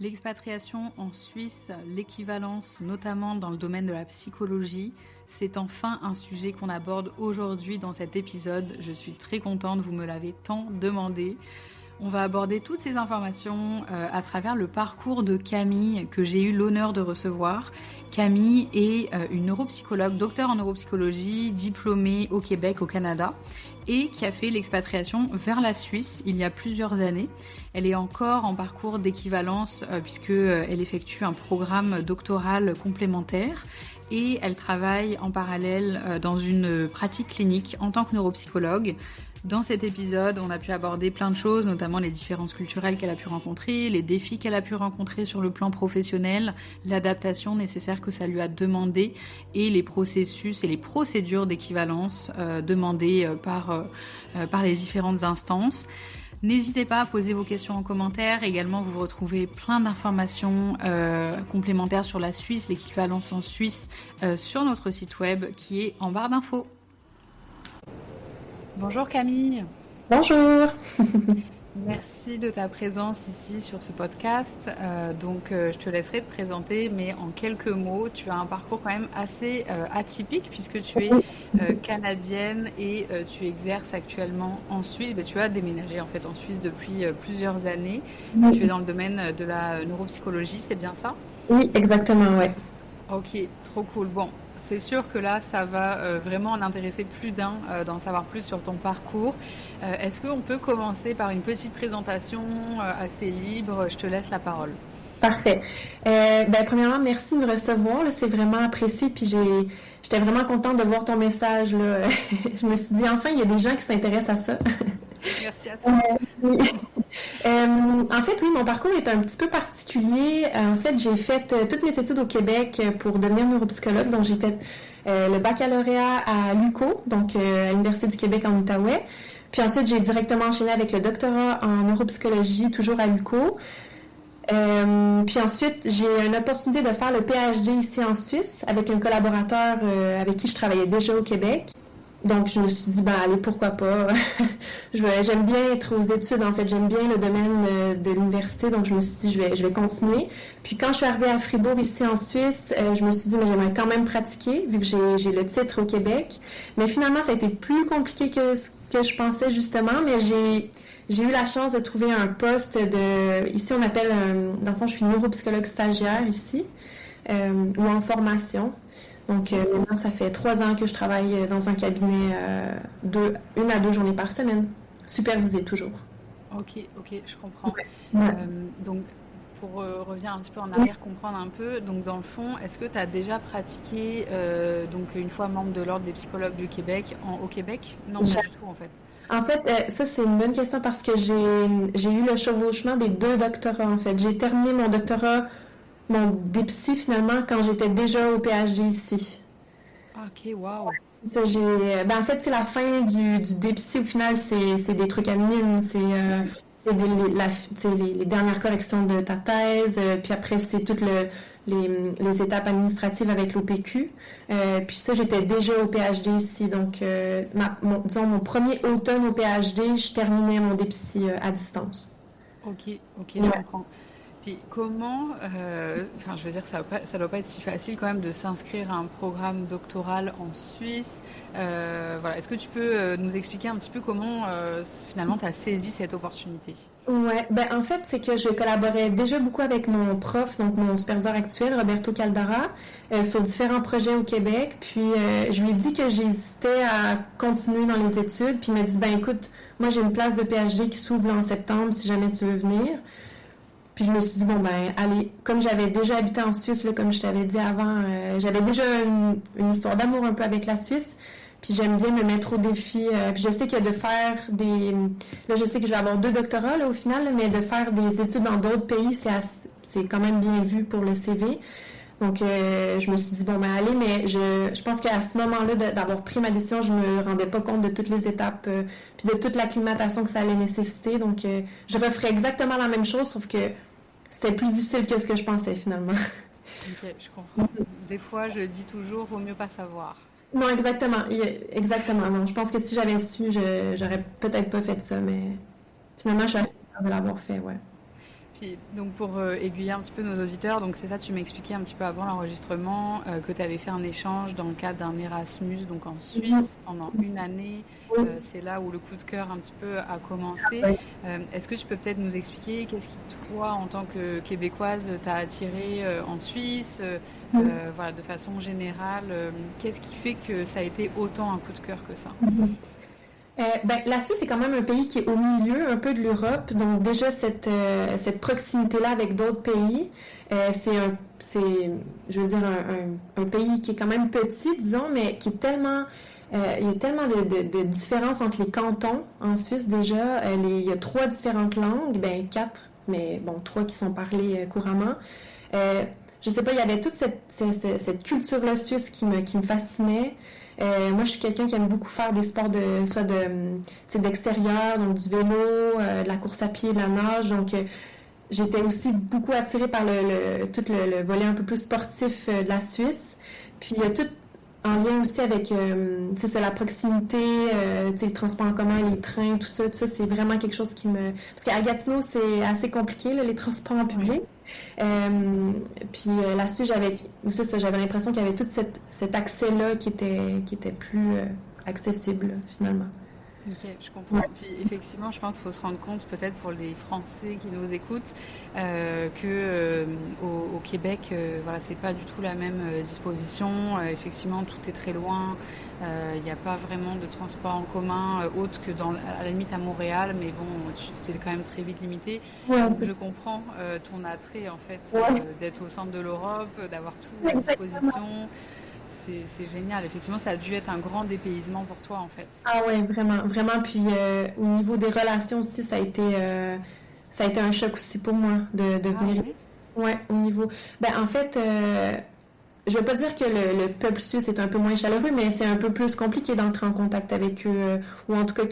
L'expatriation en Suisse, l'équivalence notamment dans le domaine de la psychologie, c'est enfin un sujet qu'on aborde aujourd'hui dans cet épisode. Je suis très contente, vous me l'avez tant demandé. On va aborder toutes ces informations à travers le parcours de Camille que j'ai eu l'honneur de recevoir. Camille est une neuropsychologue, docteur en neuropsychologie, diplômée au Québec, au Canada, et qui a fait l'expatriation vers la Suisse il y a plusieurs années. Elle est encore en parcours d'équivalence puisqu'elle effectue un programme doctoral complémentaire et elle travaille en parallèle dans une pratique clinique en tant que neuropsychologue. Dans cet épisode, on a pu aborder plein de choses, notamment les différences culturelles qu'elle a pu rencontrer, les défis qu'elle a pu rencontrer sur le plan professionnel, l'adaptation nécessaire que ça lui a demandé et les processus et les procédures d'équivalence demandées par les différentes instances. N'hésitez pas à poser vos questions en commentaire. Également, vous retrouvez plein d'informations complémentaires sur la Suisse, l'équivalence en Suisse, sur notre site web qui est en barre d'infos. Bonjour Camille. Bonjour. Merci de ta présence ici sur ce podcast. Je te laisserai te présenter, mais en quelques mots, tu as un parcours quand même assez atypique puisque tu es canadienne et tu exerces actuellement en Suisse. Tu as déménagé en fait en Suisse depuis plusieurs années. Tu es dans le domaine de la neuropsychologie, c'est bien ça? Oui, exactement, ouais. Ok, trop cool. Bon, c'est sûr que là, ça va vraiment en intéresser plus d'un d'en savoir plus sur ton parcours. Est-ce qu'on peut commencer par une petite présentation assez libre? Je te laisse la parole. Parfait. Premièrement, merci de me recevoir, là, c'est vraiment apprécié. Puis j'étais vraiment contente de voir ton message, là. Je me suis dit, enfin, il y a des gens qui s'intéressent à ça. Merci à toi. Oui. En fait, oui, mon parcours est un petit peu particulier. En fait, j'ai fait toutes mes études au Québec pour devenir neuropsychologue. Donc, j'ai fait le baccalauréat à l'UQO, donc à l'Université du Québec en Outaouais. Puis ensuite, j'ai directement enchaîné avec le doctorat en neuropsychologie, toujours à l'UQO. Puis ensuite, j'ai une opportunité de faire le PhD ici en Suisse avec un collaborateur avec qui je travaillais déjà au Québec. Donc, je me suis dit, allez, pourquoi pas. J'aime bien être aux études, en fait. J'aime bien le domaine de l'université, donc je me suis dit, je vais continuer. Puis quand je suis arrivée à Fribourg, ici en Suisse, je me suis dit, mais j'aimerais quand même pratiquer, vu que j'ai le titre au Québec. Mais finalement, ça a été plus compliqué que ce que je pensais, justement. Mais j'ai eu la chance de trouver un poste ici, on appelle, dans le fond, je suis neuropsychologue stagiaire ici, ou en formation. Donc, maintenant, ça fait 3 ans que je travaille dans un cabinet, 1 à 2 journées par semaine, supervisé toujours. Ok, je comprends. Ouais. Donc, pour revenir un petit peu en arrière, comprendre un peu, donc dans le fond, est-ce que tu as déjà pratiqué, donc une fois membre de l'Ordre des psychologues du Québec, au Québec? Non, pas du tout en fait. En fait, ça, c'est une bonne question parce que j'ai eu le chevauchement des 2 doctorats, en fait. J'ai terminé mon doctorat, mon DPSY, finalement, quand j'étais déjà au PhD ici. Ok, waouh. Ça, en fait, c'est la fin du DPSY. Au final, c'est des trucs admin. C'est les dernières corrections de ta thèse. Puis après, c'est toutes les étapes administratives avec l'OPQ. Puis ça, j'étais déjà au PhD ici. Donc, disons, mon premier automne au PhD, je terminais mon DPSY à distance. Ok, je comprends. Puis comment, je veux dire, ça doit pas être si facile quand même de s'inscrire à un programme doctoral en Suisse. Voilà, est-ce que tu peux nous expliquer un petit peu comment finalement tu as saisi cette opportunité? Ouais, en fait, c'est que je collaborais déjà beaucoup avec mon prof, donc mon superviseur actuel, Roberto Caldara, sur différents projets au Québec. Puis, je lui ai dit que j'hésitais à continuer dans les études. Puis, il m'a dit, écoute, moi, j'ai une place de PhD qui s'ouvre là en septembre si jamais tu veux venir. Puis je me suis dit, allez, comme j'avais déjà habité en Suisse, là, comme je t'avais dit avant, j'avais déjà une histoire d'amour un peu avec la Suisse. Puis j'aime bien me mettre au défi. Puis je sais que de faire Là, je sais que je vais avoir 2 doctorats là, au final, là, mais de faire des études dans d'autres pays, c'est quand même bien vu pour le CV. Donc, je me suis dit, allez, mais je pense qu'à ce moment-là, d'avoir pris ma décision, je me rendais pas compte de toutes les étapes, puis de toute l'acclimatation que ça allait nécessiter. Donc, je referais exactement la même chose, sauf que c'était plus difficile que ce que je pensais, finalement. Ok, je comprends. Des fois, je dis toujours, vaut mieux pas savoir. Non, exactement. Exactement. Non, je pense que si j'avais su, j'aurais peut-être pas fait ça, mais finalement, je suis assez fière de l'avoir fait, ouais. Puis, donc pour aiguiller un petit peu nos auditeurs, donc c'est ça, tu m'expliquais un petit peu avant l'enregistrement que tu avais fait un échange dans le cadre d'un Erasmus, donc en Suisse, pendant une année. C'est là où le coup de cœur un petit peu a commencé. Est-ce que tu peux peut-être nous expliquer qu'est-ce qui, toi, en tant que Québécoise, t'a attiré en Suisse, voilà, de façon générale, qu'est-ce qui fait que ça a été autant un coup de cœur que ça? La Suisse est quand même un pays qui est au milieu un peu de l'Europe, donc déjà cette proximité-là avec d'autres pays, je veux dire, un pays qui est quand même petit, disons, mais qui est tellement, il y a tellement de différences entre les cantons en Suisse déjà. Il y a 3 différentes langues, 4, mais bon, 3 qui sont parlées couramment. Je sais pas, il y avait toute cette culture-là suisse qui me fascinait. Moi, je suis quelqu'un qui aime beaucoup faire des sports d'extérieur, donc du vélo, de la course à pied, de la nage. Donc, j'étais aussi beaucoup attirée par tout le volet un peu plus sportif de la Suisse. Puis, il y a tout en lien aussi avec la proximité, les transports en commun, les trains, tout ça, c'est vraiment quelque chose qui me... Parce qu'à Gatineau, c'est assez compliqué, là, les transports en public. Puis là-dessus, j'avais l'impression qu'il y avait tout cet accès-là qui était plus accessible, finalement. Ok, je comprends. Ouais. Puis effectivement, je pense qu'il faut se rendre compte, peut-être pour les Français qui nous écoutent, que au Québec, voilà, c'est pas du tout la même disposition. Effectivement, tout est très loin. Il n'y a pas vraiment de transport en commun autre que à la limite à Montréal, mais bon, c'est quand même très vite limité. Ouais, donc je comprends ton attrait en fait d'être au centre de l'Europe, d'avoir tout à disposition. C'est génial. Effectivement, ça a dû être un grand dépaysement pour toi, en fait. Ah ouais, vraiment, vraiment. Puis au niveau des relations aussi, ça a été un choc aussi pour moi de venir. Ouais, au niveau. En fait, je veux pas dire que le peuple suisse est un peu moins chaleureux, mais c'est un peu plus compliqué d'entrer en contact avec eux, ou en tout cas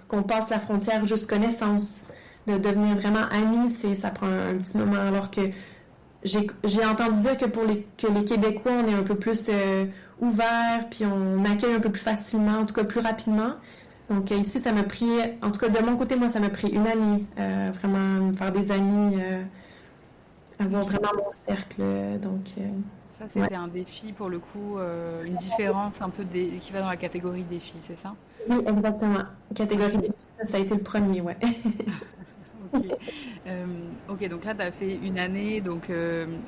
qu'on passe la frontière juste connaissance, de devenir vraiment amis, ça prend un petit moment, alors que j'ai entendu dire que que les Québécois, on est un peu plus ouverts, puis on accueille un peu plus facilement, en tout cas plus rapidement. Donc ici, ça m'a pris, en tout cas de mon côté, moi, ça m'a pris une année, vraiment me faire des amis, avoir vraiment mon cercle. Donc ça, c'était un défi pour le coup, une différence un peu qui va dans la catégorie défi, c'est ça? Oui, exactement. Catégorie défi, ça a été le premier, ouais. Ok, donc là, tu as fait une année. Donc,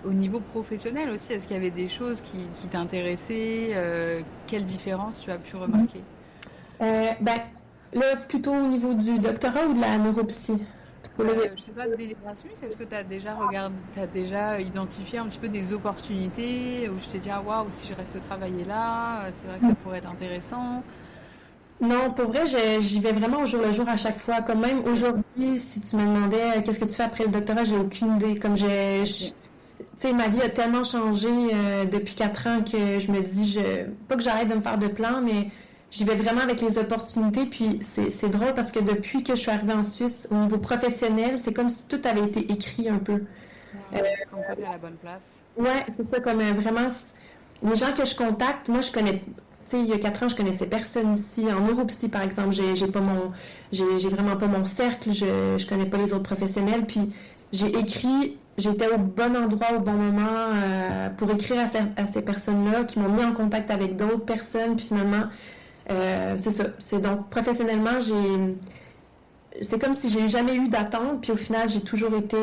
au niveau professionnel aussi, est-ce qu'il y avait des choses qui t'intéressaient? Quelle différence tu as pu remarquer? Là, plutôt au niveau du doctorat ou de la neuropsy? Je sais pas, de l'Erasmus, est-ce que tu as déjà identifié un petit peu des opportunités où je t'ai dit, ah waouh, si je reste travailler là, c'est vrai que ça pourrait être intéressant? Non, pour vrai, j'y vais vraiment au jour le jour à chaque fois. Comme même aujourd'hui, si tu me demandais qu'est-ce que tu fais après le doctorat, j'ai aucune idée. Comme tu sais, ma vie a tellement changé depuis 4 ans que je me dis, pas que j'arrête de me faire de plans, mais j'y vais vraiment avec les opportunités. Puis c'est drôle parce que depuis que je suis arrivée en Suisse, au niveau professionnel, c'est comme si tout avait été écrit un peu. Comme quoi t'es à la bonne place. Ouais, c'est ça, comme vraiment, les gens que je contacte, moi je connais... Il y a 4 ans, je connaissais personne ici. En neuropsy, par exemple, j'ai vraiment pas mon cercle, je connais pas les autres professionnels. Puis j'étais au bon endroit au bon moment pour écrire à ces personnes-là qui m'ont mis en contact avec d'autres personnes. Puis finalement, c'est ça. C'est donc professionnellement, c'est comme si j'ai jamais eu d'attente. Puis au final, j'ai toujours été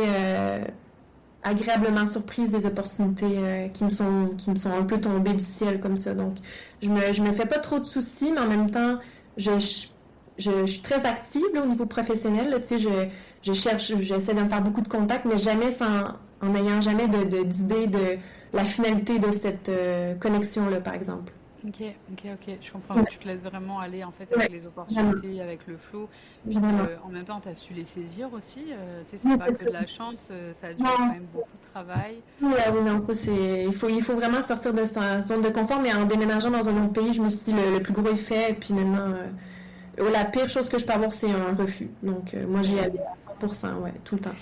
agréablement surprise des opportunités qui me sont un peu tombées du ciel comme ça. Donc, je me fais pas trop de soucis, mais en même temps, je suis très active là, au niveau professionnel. Là, tu sais, j'essaie de me faire beaucoup de contacts, mais jamais en n'ayant jamais d'idée de la finalité de cette connexion-là, par exemple. Ok, je comprends. Tu te laisses vraiment aller en fait avec les opportunités, avec le flow. Puis en même temps, tu as su les saisir aussi. Tu sais, c'est pas que de la chance, ça a dû être quand même beaucoup de travail. Oui, non, ça c'est. Il faut vraiment sortir de sa zone de confort, mais en déménageant dans un autre pays, je me suis dit le plus gros est fait, puis maintenant, la pire chose que je peux avoir, c'est un refus. Donc, moi, j'y allais à 100%, ouais, tout le temps.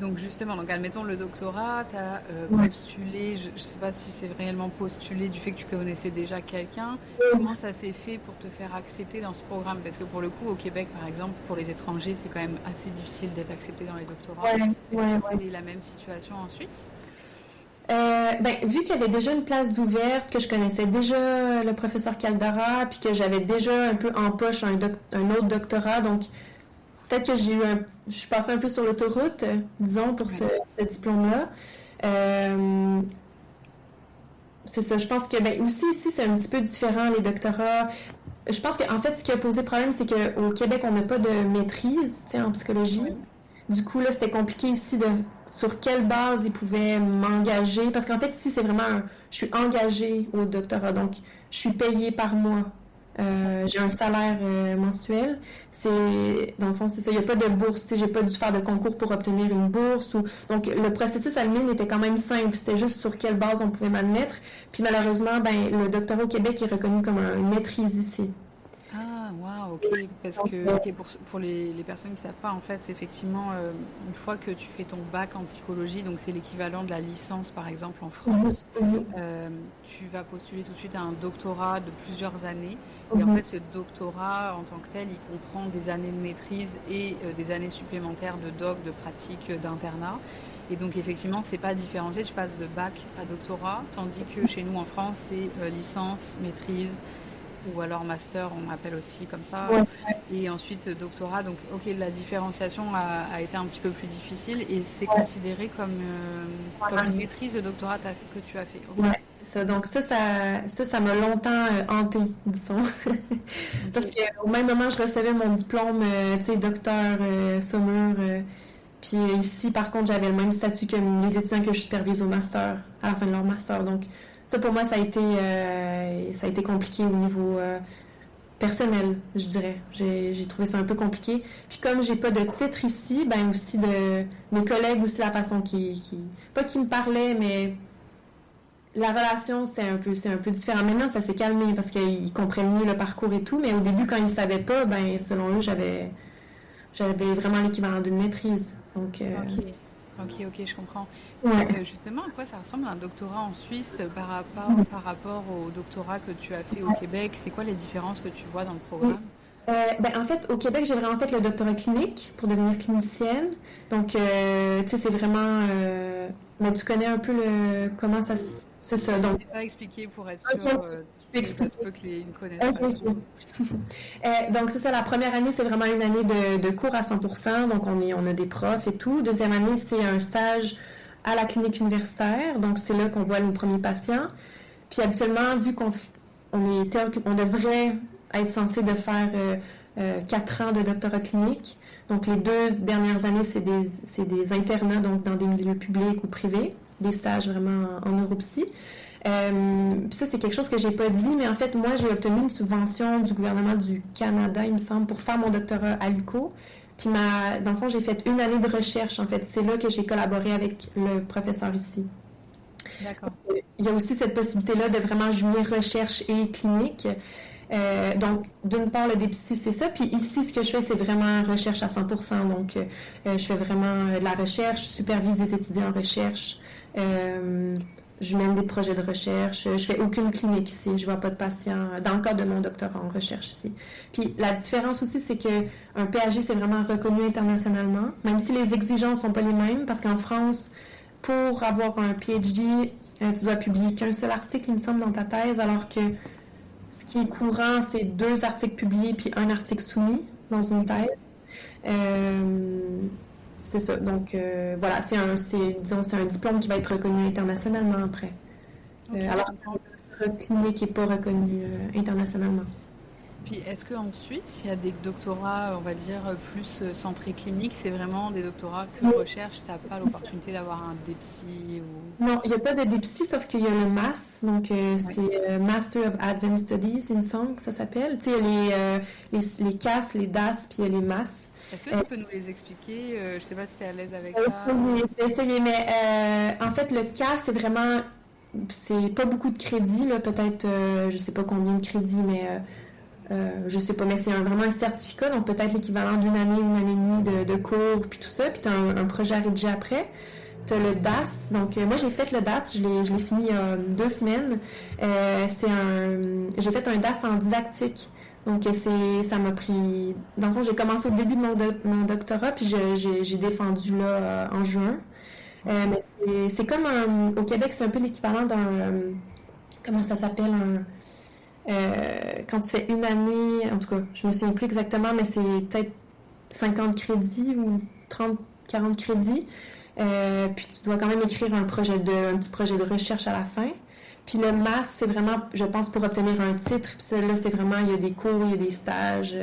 Donc justement, donc admettons le doctorat, tu as Ouais. postulé, je ne sais pas si c'est réellement postulé du fait que tu connaissais déjà quelqu'un. Ouais, Comment ça s'est fait pour te faire accepter dans ce programme? Parce que pour le coup, au Québec, par exemple, pour les étrangers, c'est quand même assez difficile d'être accepté dans les doctorats. ouais, Est-ce que ouais. c'est la même situation en Suisse? Ben, vu qu'il y avait déjà une place d'ouverte, que je connaissais déjà le professeur Caldara, puis que j'avais déjà un peu en poche un autre doctorat, donc peut-être que je suis passée un peu sur l'autoroute, disons, pour Ouais. ce diplôme-là. Euh, c'est ça, je pense que, ben, aussi ici, c'est un petit peu différent, les doctorats. Je pense qu'en fait, ce qui a posé problème, c'est qu'au Québec, on n'a pas de maîtrise, tu sais, en psychologie. Oui. Du coup, là, c'était compliqué ici sur quelle base ils pouvaient m'engager. Parce qu'en fait, ici, c'est vraiment je suis engagée au doctorat. Donc, je suis payée par mois. J'ai un salaire mensuel. Dans le fond, c'est ça. Il n'y a pas de bourse. Tu sais, j'ai pas dû faire de concours pour obtenir une bourse. Donc, le processus à l'UMIN était quand même simple. C'était juste sur quelle base on pouvait m'admettre. Puis, malheureusement, ben, le doctorat au Québec est reconnu comme une maîtrise ici. Ah, waouh, ok. Parce Donc, que ok, pour les personnes qui ne savent pas, en fait, c'est effectivement, une fois que tu fais ton bac en psychologie, donc c'est l'équivalent de la licence, par exemple, en mhm, France, mhm, tu vas postuler tout de suite à un doctorat de plusieurs années. Et en mhm. fait, ce doctorat, en tant que tel, il comprend des années de maîtrise et des années supplémentaires de doc, de pratique, d'internat. Et donc, effectivement, c'est pas différencié. Tu passes de bac à doctorat, tandis que chez nous, en France, c'est licence, maîtrise, ou alors master, on appelle aussi comme ça, Ouais. et ensuite doctorat. Donc, ok, la différenciation a été un petit peu plus difficile et c'est considéré comme une maîtrise de doctorat que tu as fait. Ok, Ouais, c'est ça. Donc ça m'a longtemps hanté, disons. Parce ok, qu'au même moment, je recevais mon diplôme, tu sais, docteur Saumur. Puis ici, par contre, j'avais le même statut que les étudiants que je supervise au master, à la fin de leur master. Donc ça, pour moi, ça a été compliqué au niveau personnel, je dirais. J'ai trouvé ça un peu compliqué. Puis comme j'ai pas de titre ici, ben aussi de mes collègues aussi, la façon pas qui me parlaient, mais la relation, c'est un peu différent. Maintenant, ça s'est calmé parce qu'ils comprennent mieux le parcours et tout, mais au début, quand ils savaient pas, ben, selon eux, j'avais vraiment l'équivalent d'une maîtrise. Donc, ok, ok, je comprends. Puis ouais. justement, à quoi ça ressemble un doctorat en Suisse par rapport au doctorat que tu as fait au Québec? C'est quoi les différences que tu vois dans le Oui. programme? Ben, en fait, au Québec, j'ai vraiment fait le doctorat clinique pour devenir clinicienne. Donc, tu sais, c'est vraiment... mais tu connais un peu comment ça... C'est ça. Donc, N'hésite pas à expliquer pour être ok, sûr, je peux parce que ça expliquer. se peut qu'ils ne connaissent Ok, pas ok. tout. Donc, c'est ça, la première année, c'est vraiment une année de cours à 100%. Donc, on a des profs et tout. Deuxième année, c'est un stage à la clinique universitaire. Donc, c'est là qu'on voit nos premiers patients. Puis, habituellement, vu on devrait être censé de faire 4 ans de doctorat clinique. Donc, les 2 dernières années, c'est des internats, donc dans des milieux publics ou privés, des stages vraiment en neuropsy. Puis ça, c'est quelque chose que j'ai pas dit, mais en fait, moi, j'ai obtenu une subvention du gouvernement du Canada, il me semble, pour faire mon doctorat à l'UQO. Puis, dans le fond, j'ai fait une année de recherche, en fait. C'est là que j'ai collaboré avec le professeur ici. D'accord. Il y a aussi cette possibilité-là de vraiment jumeler recherche et clinique. Donc, d'une part, le DPSI, c'est ça. Puis ici, ce que je fais, c'est vraiment recherche à 100%. Donc, je fais vraiment de la recherche, je supervise des étudiants en recherche. Je mène des projets de recherche. Je fais aucune clinique ici. Je vois pas de patients dans le cadre de mon doctorat en recherche ici. Puis la différence aussi, c'est que un PhD, c'est vraiment reconnu internationalement, même si les exigences sont pas les mêmes, parce qu'en France, pour avoir un PhD, tu dois publier qu'un seul article, il me semble, dans ta thèse, alors que ce qui est courant, c'est 2 articles publiés puis un article soumis dans une thèse. Euh, c'est ça. Donc, voilà, disons, c'est un diplôme qui va être reconnu internationalement après. Ok, je Alors comprends. que le clinique n'est pas reconnu internationalement. Puis, est-ce qu'en Suisse, il y a des doctorats, on va dire, plus centrés cliniques? C'est vraiment des doctorats que recherche, tu n'as pas l'opportunité d'avoir un DPSI ou... Non, il n'y a pas de DPSI, sauf qu'il y a le MAS, donc Ouais. c'est Master of Advanced Studies, il me semble que ça s'appelle. Tu sais, il y a les CAS, les DAS, puis il y a les MAS. Est-ce que tu peux nous les expliquer? Je ne sais pas si tu es à l'aise avec ça. Je vais essayer, mais en fait, le CAS, c'est pas beaucoup de crédits, là, peut-être, je sais pas combien de crédits, mais Je sais pas, mais c'est vraiment un certificat, donc peut-être l'équivalent d'une année et demie de cours, puis tout ça, puis tu as un projet à rédiger après. Tu as le DAS, donc moi j'ai fait le DAS, je l'ai fini il y a 2 semaines. J'ai fait un DAS en didactique, donc ça m'a pris... Dans le fond, j'ai commencé au début de mon doctorat, puis j'ai défendu là en juin. Mais c'est comme au Québec, c'est un peu l'équivalent d'un... comment ça s'appelle? Quand tu fais une année, en tout cas, je me souviens plus exactement, mais c'est peut-être 50 crédits ou 30, 40 crédits. Puis tu dois quand même écrire un petit projet de recherche à la fin. Puis le MAS, c'est vraiment, je pense, pour obtenir un titre. Puis ça, là, c'est vraiment, il y a des cours, il y a des stages.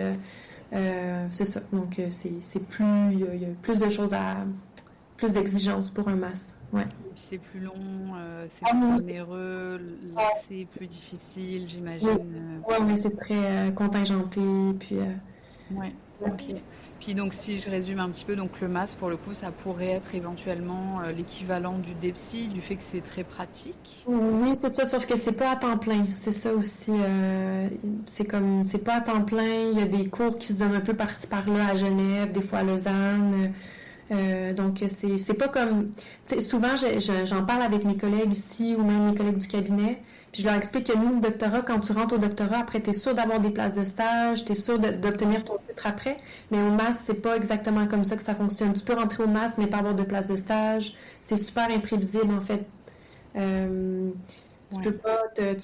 C'est ça. Donc, c'est plus, il y a plus de choses plus d'exigences pour un MAS. Ouais. Et puis c'est plus long, c'est plus onéreux, l'accès est plus difficile, j'imagine. Oui, mais c'est très contingenté. Puis, ouais, ok. Puis donc si je résume un petit peu, donc le MAS pour le coup ça pourrait être éventuellement l'équivalent du DEPSI, du fait que c'est très pratique. Oui, c'est ça, sauf que c'est pas à temps plein. C'est ça aussi. C'est pas à temps plein. Il y a des cours qui se donnent un peu par-ci par-là à Genève, des fois à Lausanne. Donc c'est pas comme... Souvent j'en parle avec mes collègues ici ou même mes collègues du cabinet. Puis je leur explique que nous, le doctorat, quand tu rentres au doctorat, après, tu es sûr d'avoir des places de stage, tu es sûr d'obtenir ton titre après. Mais au MAS, c'est pas exactement comme ça que ça fonctionne. Tu peux rentrer au MAS, mais pas avoir de place de stage. C'est super imprévisible, en fait. Tu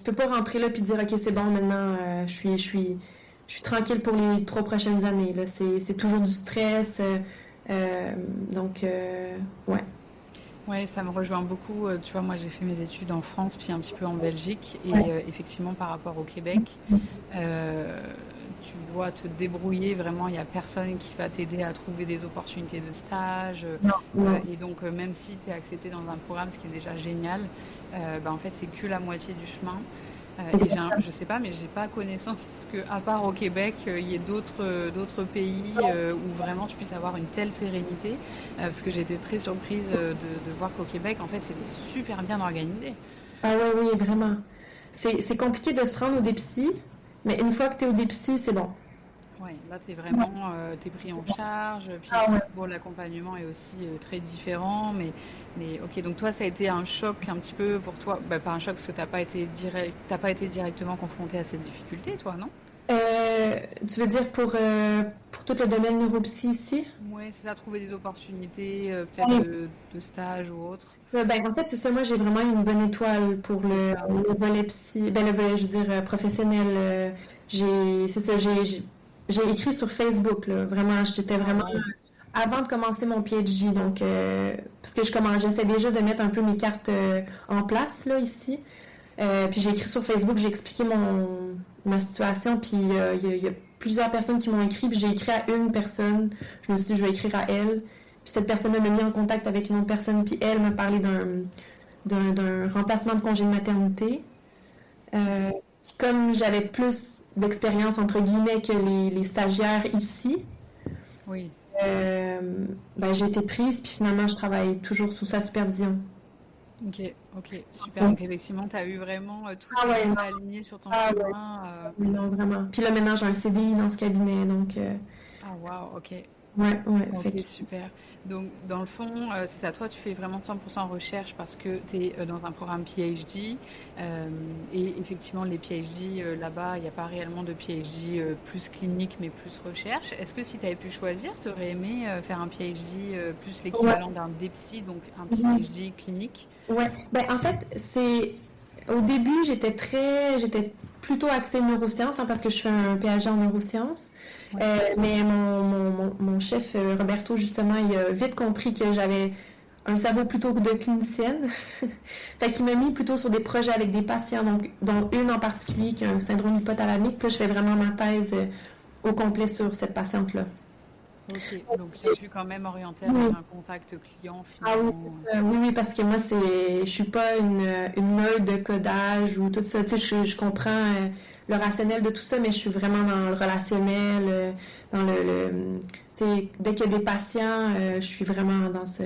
peux pas rentrer là puis dire, OK, c'est bon, maintenant, je suis tranquille pour les 3 prochaines années. Là. C'est toujours du stress. Donc, ouais. Ouais, ça me rejoint beaucoup. Tu vois, moi j'ai fait mes études en France puis un petit peu en Belgique et effectivement par rapport au Québec, tu dois te débrouiller vraiment. Il n'y a personne qui va t'aider à trouver des opportunités de stage. Non. Et donc même si tu es accepté dans un programme, ce qui est déjà génial, en fait c'est que la moitié du chemin. Je sais pas, mais j'ai pas connaissance qu'à part au Québec, il y ait d'autres pays où vraiment tu puisses avoir une telle sérénité. Parce que j'étais très surprise de voir qu'au Québec, en fait, c'était super bien organisé. Ah oui, vraiment. C'est compliqué de se rendre au DEPSI, mais une fois que tu es au DEPSI, c'est bon. Ouais, là, t'es vraiment t'es pris en charge. Puis ouais. bon, l'accompagnement est aussi très différent. Mais ok, donc toi, ça a été un choc un petit peu pour toi. Bah, pas un choc parce que t'as pas été directement confronté à cette difficulté, toi, non? Tu veux dire pour tout le domaine neuropsy ici? Ouais, c'est ça, trouver des opportunités, peut-être de stage ou autre. En fait, c'est ça. Moi, j'ai vraiment une bonne étoile pour le volet psy. Le volet, je veux dire, professionnel. J'ai écrit sur Facebook, là. Vraiment, j'étais vraiment... Avant de commencer mon PhD, donc... parce que j'essaie déjà de mettre un peu mes cartes en place, là, ici. Puis j'ai écrit sur Facebook, j'ai expliqué ma situation, puis il y a plusieurs personnes qui m'ont écrit, puis j'ai écrit à une personne. Je me suis dit, je vais écrire à elle. Puis cette personne-là m'a mis en contact avec une autre personne, puis elle m'a parlé d'un remplacement de congé de maternité. Puis comme j'avais plus d'expérience, entre guillemets, que les stagiaires ici, oui. J'ai été prise, puis finalement, je travaille toujours sous sa supervision. Ok, super. Donc effectivement, tu as eu vraiment tout ce qui est aligné sur ton chemin. Oui, non, vraiment. Puis là, maintenant, j'ai un CDI dans ce cabinet, donc... Ah, waouh, ok. Ouais. Ok, super. Donc, dans le fond, c'est ça. Toi, tu fais vraiment 100% recherche parce que tu es dans un programme PhD. Et effectivement, les PhD, là-bas, il n'y a pas réellement de PhD plus clinique, mais plus recherche. Est-ce que si tu avais pu choisir, tu aurais aimé faire un PhD plus l'équivalent d'un DEPSI, donc un PhD clinique? Ouais. En fait, au début, j'étais plutôt axée neurosciences, parce que je fais un PhD en neurosciences. Mais mon chef, Roberto, justement, il a vite compris que j'avais un cerveau plutôt que de clinicienne. Fait qu'il m'a mis plutôt sur des projets avec des patients, dont une en particulier qui a un syndrome hypothalamique. Puis là, je fais vraiment ma thèse au complet sur cette patiente-là. Ok, donc j'ai pu quand même orienter avec un contact client finalement. Ah oui, c'est ça. Oui, parce que moi, je suis pas une nerd de codage ou tout ça. Tu sais, je comprends le rationnel de tout ça, mais je suis vraiment dans le relationnel, dans tu sais, dès qu'il y a des patients, je suis vraiment dans ce...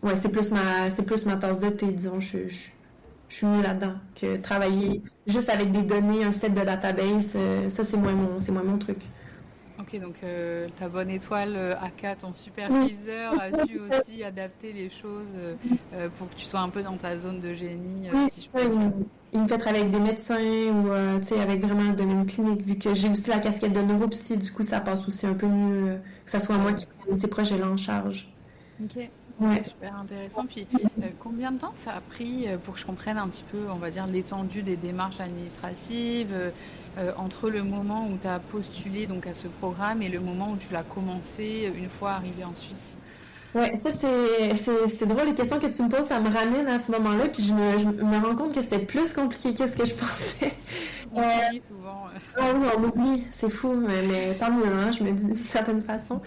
Ouais, c'est plus ma tasse de thé, disons. Je je suis mieux là-dedans que travailler juste avec des données, un set de database. Ça, c'est moins mon truc. Ok, donc ta bonne étoile AK, ton Oui, superviseur, a su aussi adapter les choses pour que tu sois un peu dans ta zone de génie, oui, si je c'est ça. puis dire. Il me fait travailler avec des médecins ou tu sais, avec vraiment le domaine clinique, vu que j'ai aussi la casquette de neuropsy, du coup, ça passe aussi un peu mieux que ça soit Ah moi oui. qui prenne ces projets-là en charge. Ok, ok, Ouais. super intéressant. Puis, combien de temps ça a pris pour que je comprenne un petit peu, on va dire, l'étendue des démarches administratives entre le moment où tu as postulé donc à ce programme et le moment où tu l'as commencé une fois arrivé en Suisse? Ouais, ça c'est drôle, les questions que tu me poses, ça me ramène à ce moment-là, puis je me rends compte que c'était plus compliqué que ce que je pensais. On oublie souvent. Ah oui, on oublie, c'est fou, mais tant mieux, hein, je me dis d'une certaine façon.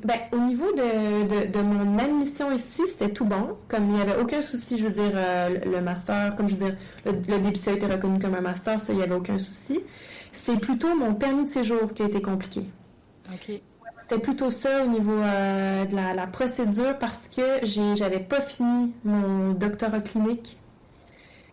Ben, au niveau de mon admission ici, c'était tout bon, comme il n'y avait aucun souci, je veux dire, le master, comme je veux dire, le DPCA a été reconnu comme un master, ça, il n'y avait aucun souci. C'est plutôt mon permis de séjour qui a été compliqué. Ok, C'était plutôt ça au niveau de la procédure parce que j'avais pas fini mon doctorat clinique.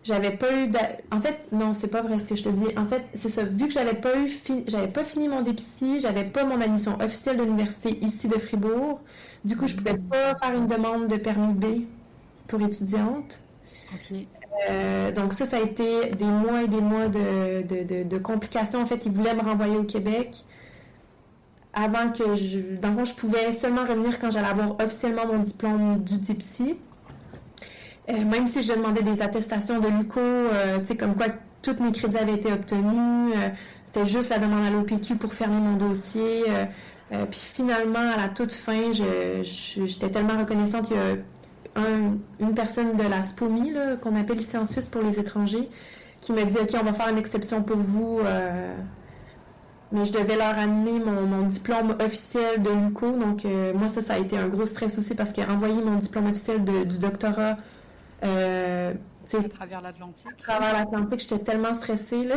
J'avais pas eu En fait, non, c'est pas vrai ce que je te dis. En fait, c'est ça. Vu que j'avais pas fini mon DPC, j'avais pas mon admission officielle de l'université ici de Fribourg. Du coup, je pouvais pas faire une demande de permis B pour étudiante. ok. Donc ça a été des mois et des mois de complications. En fait, ils voulaient me renvoyer au Québec avant que dans le fond, je pouvais seulement revenir quand j'allais avoir officiellement mon diplôme du DPC. Même si je demandais des attestations de l'UQO, tu sais, comme quoi tous mes crédits avaient été obtenus, c'était juste la demande à l'OPQ pour fermer mon dossier. Puis finalement, à la toute fin, j'étais tellement reconnaissante qu'il y a une personne de la SPOMI, là, qu'on appelle ici en Suisse pour les étrangers, qui m'a dit, OK, on va faire une exception pour vous. Mais je devais leur amener mon diplôme officiel de l'UQO. Donc, moi, ça a été un gros stress aussi parce qu'envoyer mon diplôme officiel du doctorat tu sais, À travers l'Atlantique. à travers l'Atlantique, j'étais tellement stressée, là.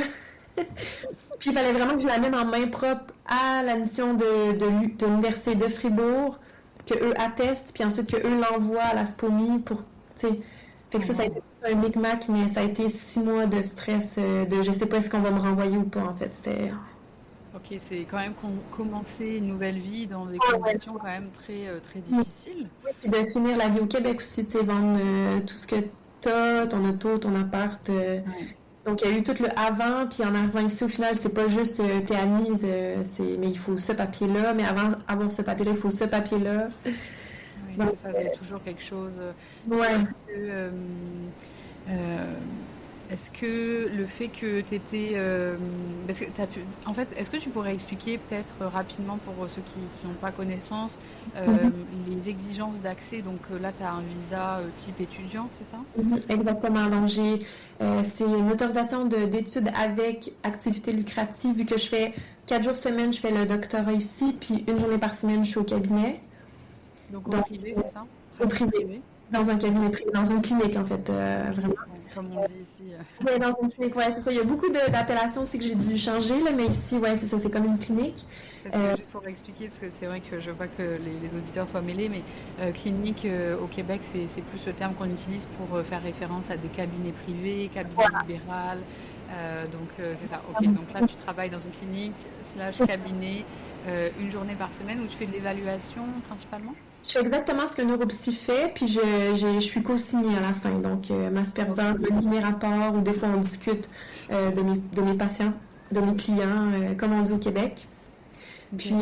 Puis il fallait vraiment que je l'amène en main propre à la mission de l'Université de Fribourg, qu'eux attestent, puis ensuite qu'eux l'envoient à la SPOMI pour, tu sais. Fait que ça a été un micmac, mais ça a été 6 mois de stress, de je sais pas est-ce qu'on va me renvoyer ou pas, en fait. C'était... Ok, c'est quand même commencer une nouvelle vie dans des conditions quand même très difficiles. Puis de finir la vie au Québec aussi, tu sais, vendre tout ce que t'as, ton auto, ton appart. Ouais. Donc, il y a eu tout le avant, puis en arrivant ici, au final, c'est pas juste t'es admise, mais il faut ce papier-là, mais avant avoir ce papier-là, il faut ce papier-là. Oui, Donc, c'est ça, c'est toujours quelque chose. ouais. Est-ce que le fait que tu étais. Parce que en fait, est-ce que tu pourrais expliquer peut-être rapidement pour ceux qui n'ont pas connaissance les exigences d'accès? Donc là, tu as un visa type étudiant, c'est ça? Exactement. Donc, c'est une autorisation d'études avec activité lucrative, vu que je fais 4 jours semaine, je fais le doctorat ici, puis une journée par semaine, je suis au cabinet. Donc au privé, c'est ça? Au privé. Dans un cabinet privé, dans une clinique, en fait, vraiment. Comme on dit ici. Oui, dans une clinique, ouais, c'est ça. Il y a beaucoup d'appellations aussi que j'ai dû changer, là, mais ici, ouais, c'est ça, c'est comme une clinique. Parce que juste pour expliquer, parce que c'est vrai que je veux pas que les auditeurs soient mêlés, mais clinique au Québec, c'est plus le terme qu'on utilise pour faire référence à des cabinets privés, cabinets libéraux. Donc c'est ça. Ok, donc là tu travailles dans une clinique / cabinet une journée par semaine où tu fais de l'évaluation principalement? Je fais exactement ce qu'un neuropsy fait, puis je suis co-signée à la fin. Donc, ma superviseure me lit mes rapports, ou des fois on discute de mes patients, de mes clients, comme on dit au Québec. Puis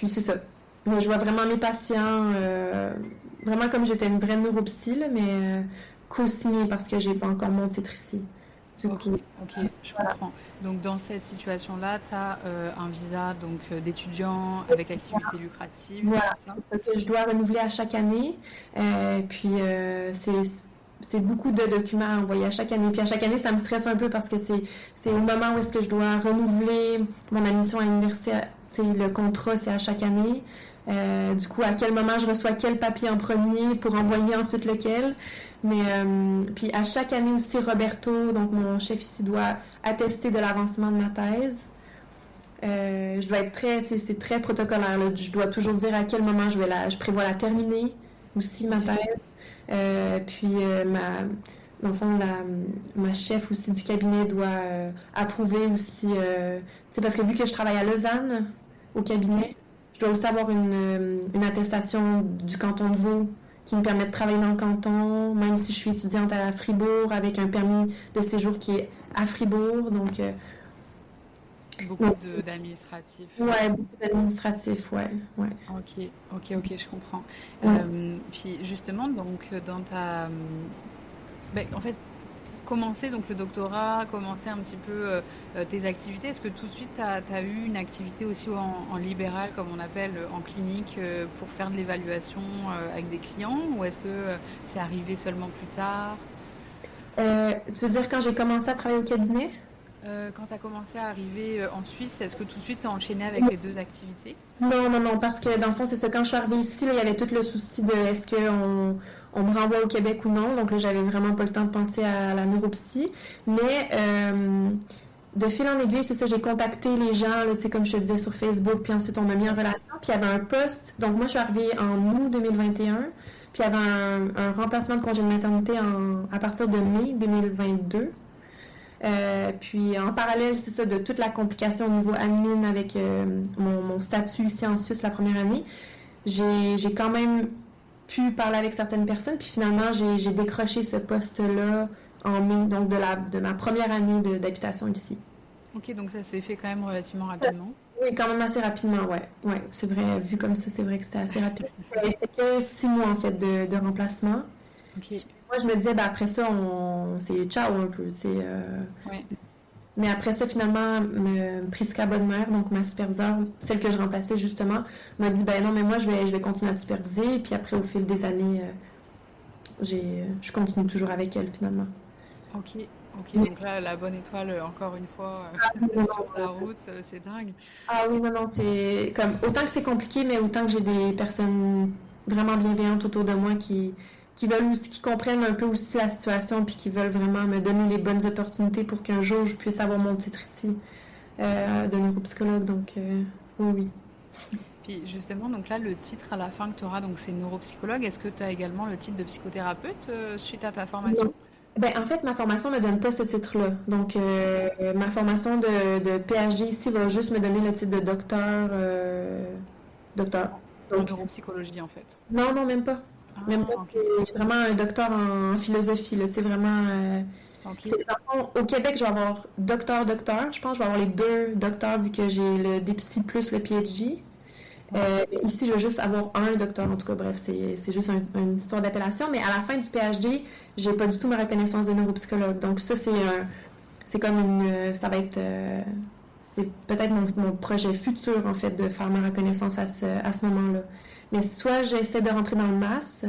c'est ça. Mais je vois vraiment mes patients, vraiment comme j'étais une vraie neuropsy, là, mais co-signée parce que j'ai pas encore mon titre ici. Ok, je comprends. Donc dans cette situation-là, tu as un visa d'étudiant avec activité lucrative, Voilà, c'est ça? c'est ça que je dois renouveler à chaque année. Puis c'est beaucoup de documents à envoyer à chaque année. Puis à chaque année, ça me stresse un peu parce que c'est au moment où est-ce que je dois renouveler mon admission à l'université. Tu sais, le contrat, c'est à chaque année. Du coup, à quel moment je reçois quel papier en premier pour envoyer ensuite lequel. Mais puis à chaque année aussi, Roberto, donc mon chef ici, doit attester de l'avancement de ma thèse. Je dois être c'est très protocolaire, là. Je dois toujours dire à quel moment je prévois la terminer aussi, ma thèse. Puis dans le fond, ma chef aussi du cabinet doit approuver aussi, tu sais, parce que vu que je travaille à Lausanne, au cabinet, je dois aussi avoir une attestation du canton de Vaud qui me permet de travailler dans le canton, même si je suis étudiante à Fribourg, avec un permis de séjour qui est à Fribourg, donc... Beaucoup d'administratifs. Ouais, beaucoup d'administratifs, ouais. Ok, je comprends. Puis justement, donc dans ta... en fait, commencer donc le doctorat, commencer un petit peu tes activités, est-ce que tout de suite tu as eu une activité aussi en libéral, comme on appelle, en clinique, pour faire de l'évaluation avec des clients, ou est-ce que c'est arrivé seulement plus tard? Tu veux dire quand j'ai commencé à travailler au cabinet? Quand tu as commencé à arriver en Suisse, est-ce que tout de suite tu as enchaîné avec les deux activités? Non, parce que dans le fond, c'est ça. Quand je suis arrivée ici, là, il y avait tout le souci de est-ce qu'on me renvoie au Québec ou non. Donc là, j'avais vraiment pas le temps de penser à la neuropsy. Mais de fil en aiguille, c'est ça, j'ai contacté les gens, là, tu sais, comme je te disais, sur Facebook, puis ensuite on m'a mis en relation. Puis il y avait un poste. Donc moi, je suis arrivée en août 2021. Puis il y avait un remplacement de congé de maternité à partir de mai 2022. Puis en parallèle, c'est ça, de toute la complication au niveau admin avec mon statut ici en Suisse la première année, j'ai quand même pu parler avec certaines personnes, puis finalement j'ai décroché ce poste-là en mai, donc de ma première année d'habitation ici. Ok, donc ça s'est fait quand même relativement rapidement. Oui, quand même assez rapidement, ouais, c'est vrai, vu comme ça, c'est vrai que c'était assez rapide. C'était que 6 mois en fait de remplacement. Okay. Moi, je me disais, après ça, c'est ciao un peu, tu sais. Ouais. Mais après ça, finalement, Prisca Bodmer, donc ma superviseure, celle que je remplaçais justement, m'a dit, non, mais moi, je vais continuer à te superviser. Puis après, au fil des années, je continue toujours avec elle, finalement. Ok, donc là, la bonne étoile, encore une fois, sur la route, c'est dingue. Ah oui, non, c'est comme, autant que c'est compliqué, mais autant que j'ai des personnes vraiment bienveillantes autour de moi qui veulent aussi, qui comprennent un peu aussi la situation, puis qui veulent vraiment me donner les bonnes opportunités pour qu'un jour je puisse avoir mon titre ici de neuropsychologue. Donc, oui. Puis justement, donc là, le titre à la fin que tu auras, donc c'est neuropsychologue. Est-ce que tu as également le titre de psychothérapeute suite à ta formation? En fait, ma formation ne me donne pas ce titre-là. Donc, ma formation de PhD ici va juste me donner le titre de docteur. En neuropsychologie, en fait. Non, même pas. Mais moi, c'est vraiment un docteur en philosophie, là, tu sais, vraiment... au Québec, je vais avoir docteur. Je pense que je vais avoir les deux docteurs vu que j'ai le DPSI plus le PhD. Ici, je vais juste avoir un docteur. En tout cas, bref, c'est juste une histoire d'appellation. Mais à la fin du PhD, j'ai pas du tout ma reconnaissance de neuropsychologue. Donc ça, c'est comme ça va être... c'est peut-être mon projet futur, en fait, de faire ma reconnaissance à ce moment-là. Mais soit j'essaie de rentrer dans le MAS,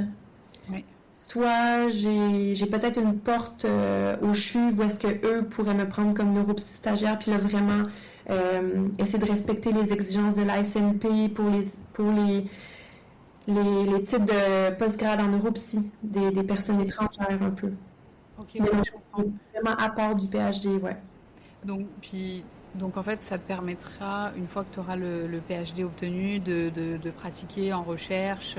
soit j'ai peut-être une porte au CHU où est-ce qu'eux pourraient me prendre comme neuropsy stagiaire, puis là vraiment essayer de respecter les exigences de la SNP pour les titres de postgrade en neuropsy des personnes étrangères un peu. Ok, mais vraiment à part du PhD, ouais. Donc en fait, ça te permettra, une fois que tu auras le PhD obtenu, de pratiquer en recherche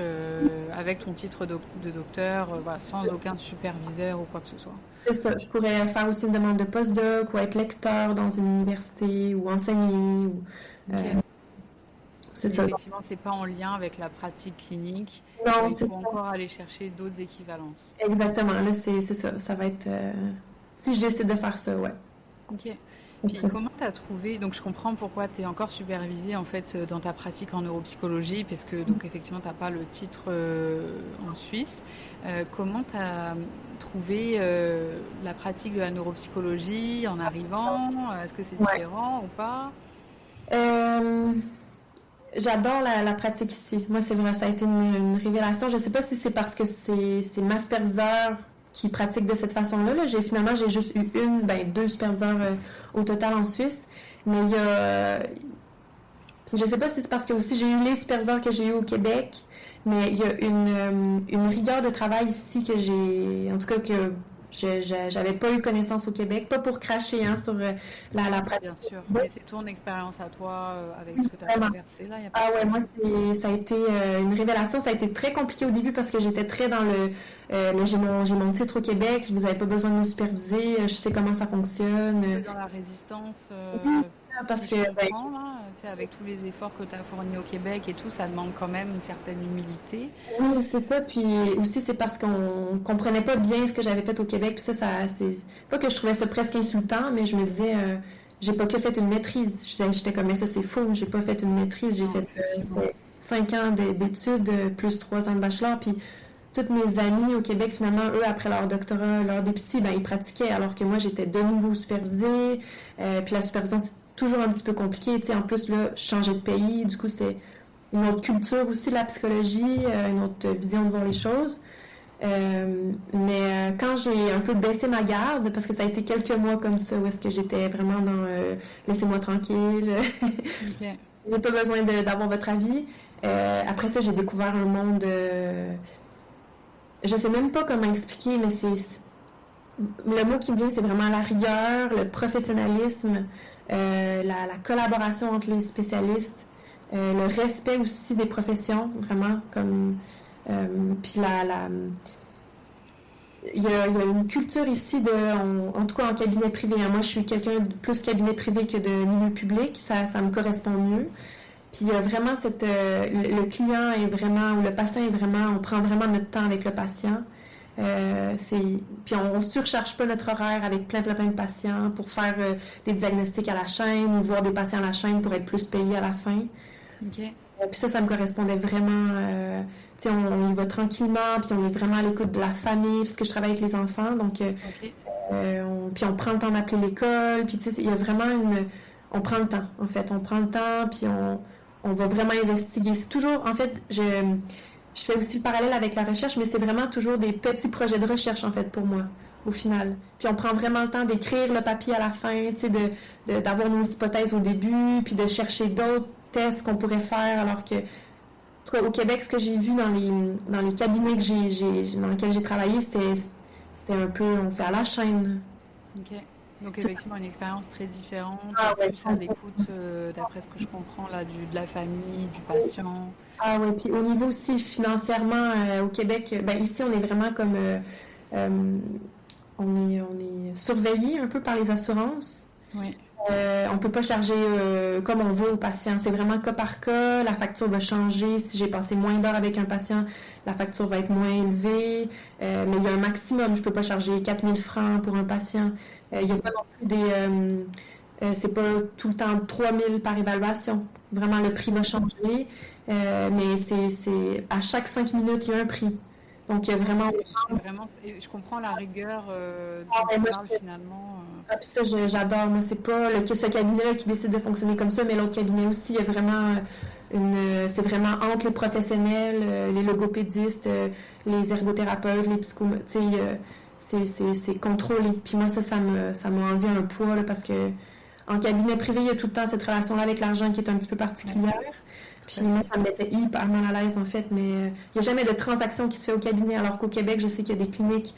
avec ton titre de docteur, sans aucun superviseur ou quoi que ce soit. C'est ça. Je pourrais faire aussi une demande de postdoc ou être lecteur dans une université ou enseigner. C'est ça. Effectivement, c'est pas en lien avec la pratique clinique. Non, c'est ça. Il faut encore aller chercher d'autres équivalences. Exactement. Là, c'est ça. Ça va être... si je décide de faire ça, ouais. Ok. Puis, comment tu as trouvé, donc je comprends pourquoi tu es encore supervisée en fait dans ta pratique en neuropsychologie, parce que donc effectivement tu n'as pas le titre en Suisse. Comment tu as trouvé la pratique de la neuropsychologie en arrivant? Est-ce que c'est différent ou pas? J'adore la pratique ici. Moi, c'est vrai, ça a été une révélation. Je ne sais pas si c'est parce que c'est ma superviseure qui pratique de cette façon-là. Là. J'ai juste eu deux superviseurs au total en Suisse. Mais il y a... Je ne sais pas si c'est parce que aussi j'ai eu les superviseurs que j'ai eu au Québec, mais il y a une rigueur de travail ici que j'ai... En tout cas, que j'avais pas eu connaissance au Québec, pas pour cracher sur la pratique. Bien sûr, mais c'est ton expérience à toi avec ce que tu as Vraiment. traversé là. Y a pas Ah de ouais, moi, souci. ça a été une révélation. Ça a été très compliqué au début parce que j'étais très dans le... mais j'ai mon titre au Québec, vous n'avez pas besoin de me superviser, je sais comment ça fonctionne. Un peu dans la résistance, Oui, c'est ça, parce mais que je ben, comprends là, tu sais, avec tous les efforts que tu as fournis au Québec et tout, ça demande quand même une certaine humilité. oui, c'est ça. Puis aussi, c'est parce qu'on comprenait pas bien ce que j'avais fait au Québec. Puis ça, c'est pas que je trouvais ça presque insultant, mais je me disais, j'ai pas que fait une maîtrise. J'étais comme, mais ça, c'est faux. J'ai pas fait une maîtrise. J'ai Non, fait effectivement. c'était 5 ans d'études, plus 3 ans de bachelor. Puis toutes mes amies au Québec, finalement, eux, après leur doctorat, leur DPSI, ben, ils pratiquaient, alors que moi, j'étais de nouveau supervisée. Puis la supervision, c'est toujours un petit peu compliqué. Tu sais, en plus, là, je changeais de pays. Du coup, c'était une autre culture aussi, la psychologie, une autre vision de voir les choses. Mais quand j'ai un peu baissé ma garde, parce que ça a été quelques mois comme ça, où est-ce que j'étais vraiment dans laissez-moi tranquille, Ok. j'ai pas besoin d'avoir votre avis. Après ça, j'ai découvert un monde. Je sais même pas comment expliquer, mais le mot qui me vient, c'est vraiment la rigueur, le professionnalisme, la collaboration entre les spécialistes, le respect aussi des professions, vraiment, comme puis il y a une culture ici en tout cas en cabinet privé. Hein. Moi, je suis quelqu'un de plus cabinet privé que de milieu public, ça me correspond mieux. Puis il y a vraiment le client est vraiment, ou le patient est vraiment, on prend vraiment notre temps avec le patient. Puis on surcharge pas notre horaire avec plein de patients pour faire des diagnostics à la chaîne ou voir des patients à la chaîne pour être plus payé à la fin. Ok. Puis ça me correspondait vraiment. Tu sais, on y va tranquillement, puis on est vraiment à l'écoute de la famille, parce que je travaille avec les enfants, donc Ok. puis on prend le temps d'appeler l'école, puis tu sais, il y a vraiment on prend le temps, en fait, on prend le temps, puis on va vraiment investiguer. C'est toujours, en fait, je fais aussi le parallèle avec la recherche, mais c'est vraiment toujours des petits projets de recherche, en fait, pour moi, au final. Puis on prend vraiment le temps d'écrire le papier à la fin, tu sais, d'avoir nos hypothèses au début, puis de chercher d'autres tests qu'on pourrait faire, alors que en tout cas, au Québec, ce que j'ai vu dans les cabinets dans lesquels j'ai travaillé, c'était un peu, on fait à la chaîne. Ok. Donc effectivement une expérience très différente, Ah ouais. plus à l'écoute, d'après ce que je comprends là, de la famille, du patient. Ah ouais, puis au niveau aussi financièrement, au Québec, ben ici, on est vraiment comme, euh, on est surveillé un peu par les assurances. Oui. On peut pas charger comme on veut aux patients. C'est vraiment cas par cas. La facture va changer. Si j'ai passé moins d'heures avec un patient, la facture va être moins élevée. Mais il y a un maximum. Je peux pas charger 4000 francs pour un patient. Il y a pas non plus c'est pas tout le temps 3000 par évaluation. Vraiment, le prix va changer. Mais c'est à chaque 5 minutes, il y a un prix. Donc, il y a vraiment... C'est vraiment, et je comprends la rigueur Ah, dont ouais, tu moi, parles finalement. Ah, puis ça, j'adore. Moi, c'est pas ce cabinet-là qui décide de fonctionner comme ça, mais l'autre cabinet aussi, il y a vraiment c'est vraiment entre les professionnels, les logopédistes, les ergothérapeutes, les psychos, tu sais, c'est contrôlé. Puis moi, ça m'a enlevé un poids, là, parce que en cabinet privé, il y a tout le temps cette relation-là avec l'argent qui est un petit peu particulière. Puis moi, ça me mettait hyper mal à l'aise, en fait, mais il n'y a jamais de transaction qui se fait au cabinet, alors qu'au Québec, je sais qu'il y a des cliniques,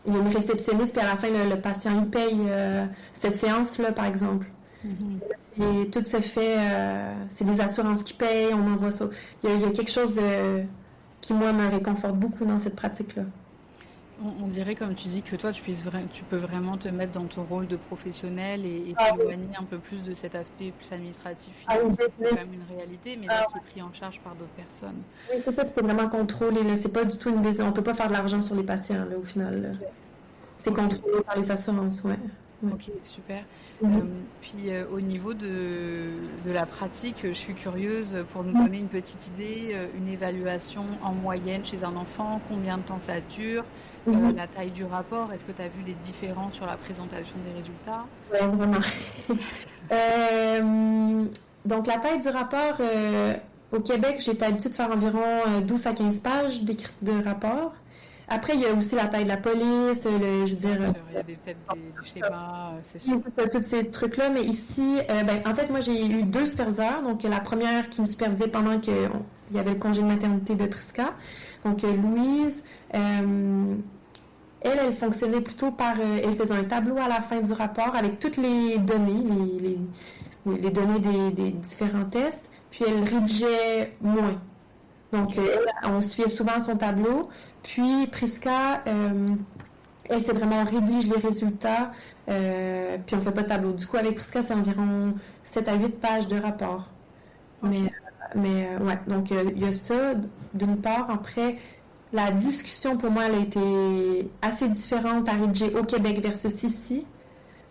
il y a une réceptionniste, puis à la fin, le patient, il paye cette séance-là, par exemple. Et tout se fait, c'est des assurances qui payent, on envoie ça. Il y a quelque chose qui, moi, me réconforte beaucoup dans cette pratique-là. On dirait, comme tu dis, que toi, tu peux vraiment te mettre dans ton rôle de professionnel et Ah oui. t'éloigner un peu plus de cet aspect plus administratif, Ah oui, financier, c'est quand business. même une réalité, mais là, qui est pris en charge par d'autres personnes. Oui, c'est ça, puis c'est vraiment contrôlé, là. C'est pas du tout une business. On peut pas faire de l'argent sur les patients, là, au final, là. C'est Ok. contrôlé par les assurances, ouais. Ouais. Ok, super. Mhm. Puis au niveau de la pratique, je suis curieuse pour nous donner une petite idée, une évaluation en moyenne chez un enfant, combien de temps ça dure, Mhm. la taille du rapport, est-ce que tu as vu des différences sur la présentation des résultats? Ouais, vraiment. Euh, donc, la taille du rapport, au Québec, j'ai été habituée de faire environ 12 à 15 pages de rapport. Après, il y a aussi la taille de la police, je veux dire, Bien sûr, il y a peut-être des schémas, c'est sûr. tous ces trucs-là. Mais ici, ben, en fait, moi, j'ai eu 2 superviseurs. Donc, la première qui me supervisait pendant qu'il y avait le congé de maternité de Prisca. Donc, Louise, Elle fonctionnait plutôt par... elle faisait un tableau à la fin du rapport avec toutes les données, les données des différents tests, puis elle rédigeait moins. Donc, on suivait souvent son tableau. Puis, Prisca, elle, c'est vraiment, on rédige les résultats, puis on fait pas de tableau. Du coup, avec Prisca, c'est environ 7 à 8 pages de rapport. Okay. Ouais, donc il y a ça, d'une part. Après, la discussion, pour moi, elle a été assez différente à rédiger au Québec versus ici.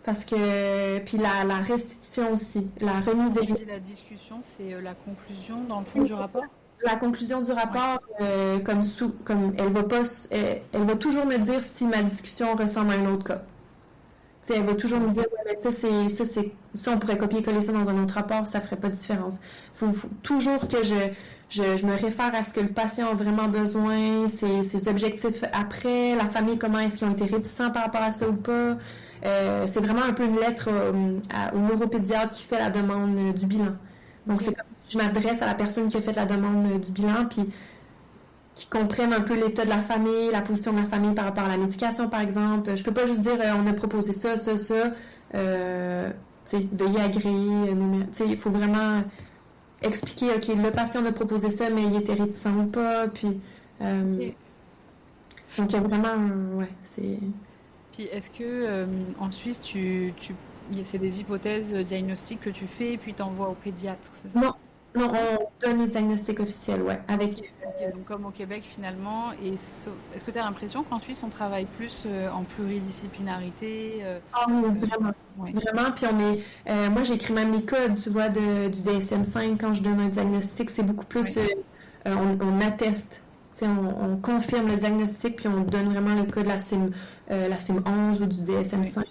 Parce que, puis la restitution aussi, la remise des... La discussion, c'est la conclusion dans le fond du rapport? La conclusion du rapport, comme elle va toujours me dire si ma discussion ressemble à un autre cas. T'sais, elle va toujours me dire, ça, on pourrait copier-coller ça dans un autre rapport, ça ferait pas de différence. Faut toujours que je me réfère à ce que le patient a vraiment besoin, ses objectifs après, la famille, comment est-ce qu'ils ont été réticents par rapport à ça ou pas. C'est vraiment un peu une lettre au neuropédiatre qui fait la demande du bilan. Donc, c'est comme si je m'adresse à la personne qui a fait la demande du bilan, puis qui comprenne un peu l'état de la famille, la position de la famille par rapport à la médication, par exemple. Je peux pas juste dire on a proposé ça, veuillez agréer. Il faut vraiment expliquer, OK, le patient a proposé ça, mais il était réticent ou pas, puis... Okay. Donc, il y a vraiment... c'est... Puis, est-ce que en Suisse, c'est des hypothèses diagnostiques que tu fais et puis tu envoies au pédiatre, c'est ça? Non, on donne les diagnostics officiels, ouais. Avec... donc, comme au Québec, finalement. Et est-ce que tu as l'impression qu'en Suisse, on travaille plus en pluridisciplinarité oui, vraiment. Ouais. Vraiment. Puis moi, j'écris même les codes, tu vois, du DSM-5 quand je donne un diagnostic. C'est beaucoup plus... on atteste. On confirme le diagnostic, puis on donne vraiment le code de la CIM 11 ou du DSM-5.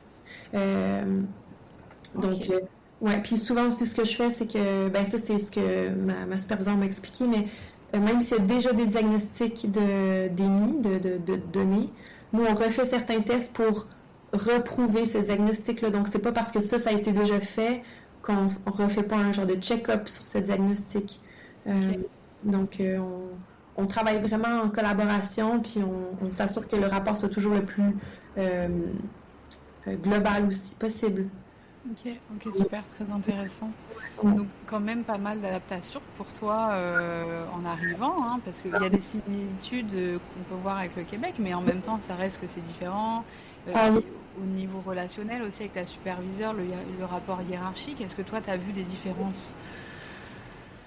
Donc... Ouais, puis souvent aussi ce que je fais, c'est que, ça c'est ce que ma superviseure m'a expliqué, mais même s'il y a déjà des diagnostics de données, nous on refait certains tests pour reprouver ce diagnostic-là. Donc c'est pas parce que ça a été déjà fait qu'on refait pas un genre de check-up sur ce diagnostic. Donc on travaille vraiment en collaboration, puis on s'assure que le rapport soit toujours le plus global aussi possible. Ok, super, très intéressant. Donc quand même pas mal d'adaptations pour toi en arrivant, hein, parce qu'il y a des similitudes qu'on peut voir avec le Québec, mais en même temps ça reste que c'est différent. Au niveau relationnel aussi avec ta superviseure, le rapport hiérarchique, est-ce que toi tu as vu des différences?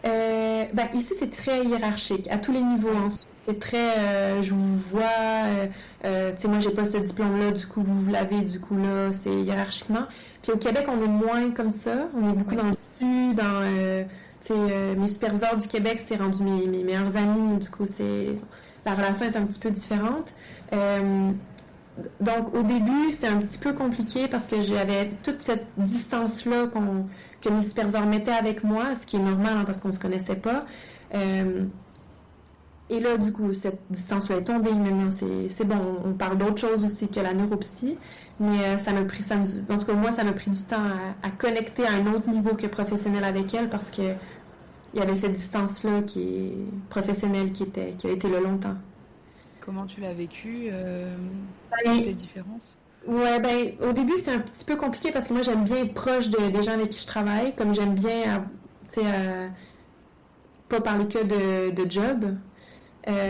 Ici c'est très hiérarchique, à tous les niveaux. Hein. C'est très, je vous vois, moi j'ai pas ce diplôme-là, du coup vous l'avez, du coup là, c'est hiérarchiquement. Puis au Québec, on est moins comme ça, on est beaucoup dans le dessus, mes superviseurs du Québec, c'est rendu mes meilleurs amis, du coup la relation est un petit peu différente. Donc au début, c'était un petit peu compliqué parce que j'avais toute cette distance-là que mes superviseurs mettaient avec moi, ce qui est normal hein, parce qu'on se connaissait pas. Et là, du coup, cette distance-là est tombée. Maintenant, c'est bon. On parle d'autre chose aussi que la neuropsy. Mais en tout cas, moi, ça m'a pris du temps à connecter à un autre niveau que professionnel avec elle parce que il y avait cette distance-là qui est professionnelle qui a été là longtemps. Comment tu l'as vécu, ces différences? Ouais, au début, c'était un petit peu compliqué parce que moi, j'aime bien être proche des gens avec qui je travaille. Comme j'aime bien, pas parler que de job.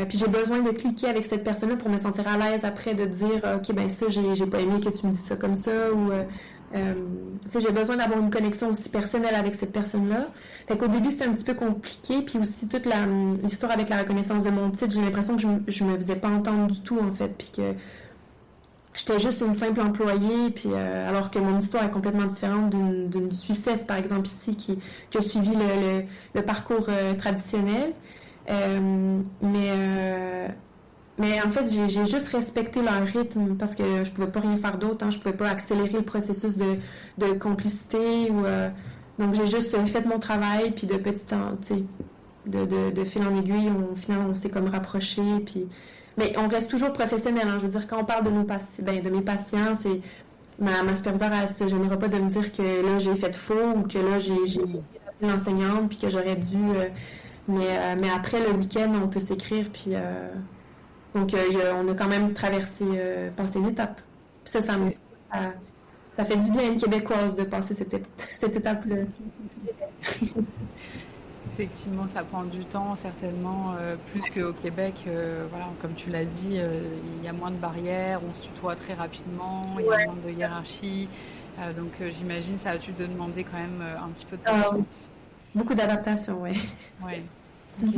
Puis j'ai besoin de cliquer avec cette personne-là pour me sentir à l'aise après de dire OK, ça, j'ai pas aimé que tu me dises ça comme ça ou j'ai besoin d'avoir une connexion aussi personnelle avec cette personne-là. Fait qu'au début, c'était un petit peu compliqué. Puis aussi, toute l'histoire avec la reconnaissance de mon titre, j'ai l'impression que je me faisais pas entendre du tout, en fait. Puis que j'étais juste une simple employée, puis alors que mon histoire est complètement différente d'une Suissesse, par exemple, ici, qui a suivi le parcours traditionnel. Mais en fait, j'ai juste respecté leur rythme parce que je pouvais pas rien faire d'autre. Hein. Je pouvais pas accélérer le processus de complicité. Donc, j'ai juste fait mon travail, puis de petit temps, de fil en aiguille, finalement, on s'est comme rapprochés. Mais on reste toujours professionnel. Hein. Je veux dire, quand on parle de mes patients, c'est ma superviseure, elle se gênera pas de me dire que là, j'ai fait faux ou que là, j'ai l'enseignante, puis que j'aurais dû... Mais après, le week-end, on peut s'écrire, puis Donc, on a quand même passé une étape. Puis ça fait du bien à une Québécoise de passer cette étape-là. Effectivement, ça prend du temps, certainement, plus qu'au Québec. Voilà, comme tu l'as dit, il y a moins de barrières, on se tutoie très rapidement, il y a moins de hiérarchie. Donc, j'imagine ça a dû te demander quand même un petit peu de patience. Beaucoup d'adaptation, oui. Ouais. Ok.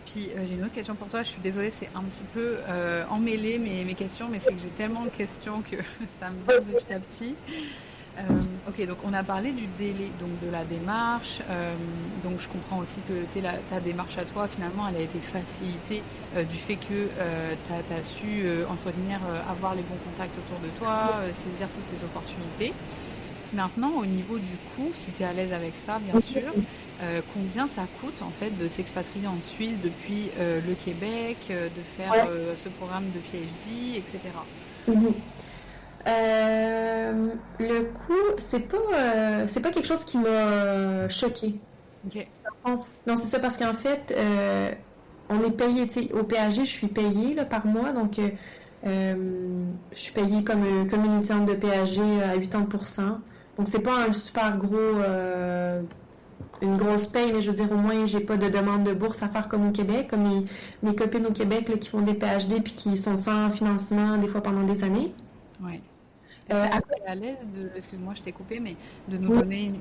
Puis j'ai une autre question pour toi. Je suis désolée, c'est un petit peu emmêlé mes questions, mais c'est que j'ai tellement de questions que ça me vient petit à petit. Ok, donc on a parlé du délai, donc de la démarche. Donc je comprends aussi que ta démarche à toi, finalement, elle a été facilitée du fait que tu as su entretenir, avoir les bons contacts autour de toi, saisir toutes ces opportunités. Maintenant, au niveau du coût, si tu es à l'aise avec ça, bien sûr, combien ça coûte en fait de s'expatrier en Suisse depuis le Québec, de faire ce programme de PhD, etc. Le coût, c'est pas quelque chose qui m'a choquée. Ok. Non, c'est ça parce qu'en fait, on est payé, tu sais, au PAG, je suis payée là, par mois, donc je suis payée comme une étudiante de PAG à 80%. Donc c'est pas un super gros, une grosse paye, mais je veux dire, au moins, j'ai pas de demande de bourse à faire comme au Québec, comme mes copines au Québec là, qui font des PhD puis qui sont sans financement des fois pendant des années. Ouais. Est-ce que tu es à l'aise excuse-moi, je t'ai coupé, mais de nous donner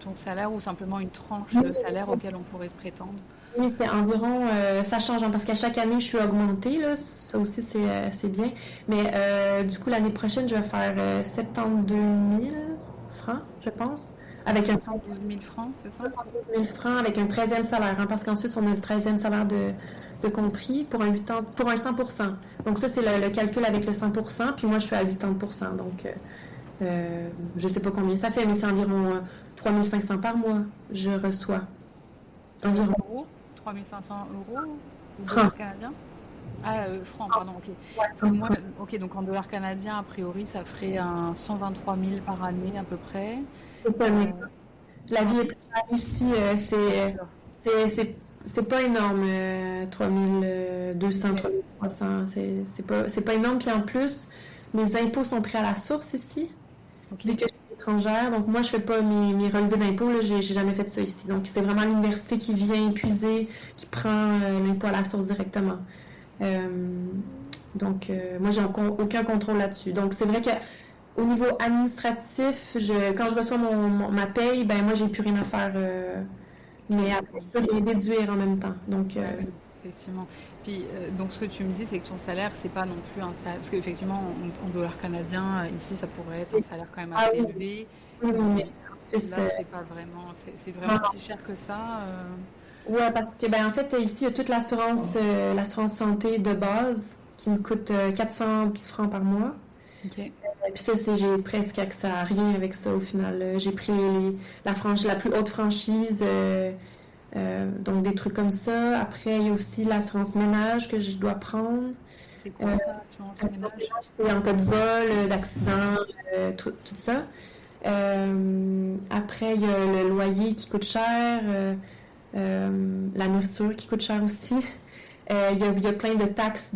ton salaire ou simplement une tranche de salaire auquel on pourrait se prétendre? Oui, c'est environ, ça change hein, parce qu'à chaque année, je suis augmentée, là, ça aussi c'est bien. Mais du coup, l'année prochaine, je vais faire 72 000 francs, je pense. Avec un 12 000 francs, c'est ça? 72 000 francs avec un 13e salaire, hein, parce qu'en Suisse, on a le 13e salaire de compris pour un 100%. Donc ça, c'est le calcul avec le 100%, puis moi, je suis à 80%. Donc, je sais pas combien ça fait, mais c'est environ 3 500 par mois, je reçois. Environ. 3 500 € ou Francs. dollars canadiens? Ah, francs, pardon, ok. Ok, donc en dollars canadiens, a priori, ça ferait un 123 000 par année à peu près. C'est ça, mais la vie est plus chère ici, c'est pas énorme, 3200, 3300, c'est pas énorme. Puis en plus, mes impôts sont pris à la source ici, vu que je suis étrangère. Donc moi, je fais pas mes relevés d'impôts, là, j'ai jamais fait ça ici. Donc c'est vraiment l'université qui vient épuiser, qui prend l'impôt à la source directement. Donc moi, j'ai aucun contrôle là-dessus. Donc c'est vrai que au niveau administratif, quand je reçois ma paye, ben moi, j'ai plus rien à faire. Mais après, je peux les déduire en même temps. Donc, oui, effectivement. Puis, donc, ce que tu me dis, c'est que ton salaire, c'est pas non plus un salaire. Parce qu'effectivement, en dollars canadiens, ici, ça pourrait être un salaire quand même assez élevé. Oui, mais là, c'est pas vraiment. C'est vraiment si cher que ça. Ouais, parce que, ben, en fait, ici, il y a toute l'assurance santé de base qui me coûte 400 francs par mois. OK. Puis ça, j'ai presque accès à rien avec ça au final. J'ai pris la plus haute franchise, donc des trucs comme ça. Après, il y a aussi l'assurance ménage que je dois prendre. C'est quoi ça, l'assurance ménage? C'est en cas de vol, d'accident, tout ça. Après, il y a le loyer qui coûte cher, la nourriture qui coûte cher aussi. Il y a plein de taxes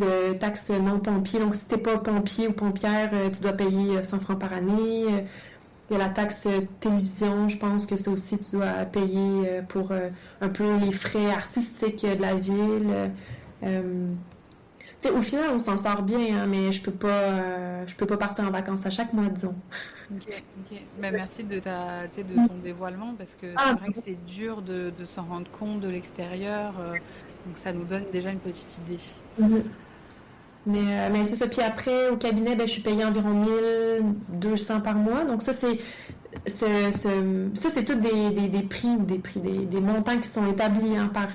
non pompiers. Donc, si tu n'es pas pompier ou pompière, tu dois payer 100 francs par année. Il y a la taxe télévision, je pense que ça aussi, tu dois payer pour un peu les frais artistiques de la ville. Au final, on s'en sort bien, hein, mais je peux pas partir en vacances à chaque mois, disons. Ok. Ben, merci de ton dévoilement, parce que c'est vrai que c'est dur de s'en rendre compte de l'extérieur. Donc ça nous donne déjà une petite idée. Mm-hmm. Mais c'est ça. Puis après, au cabinet, ben, je suis payée environ 1200 par mois. Donc ça, c'est tout des prix ou des montants qui sont établis hein, par...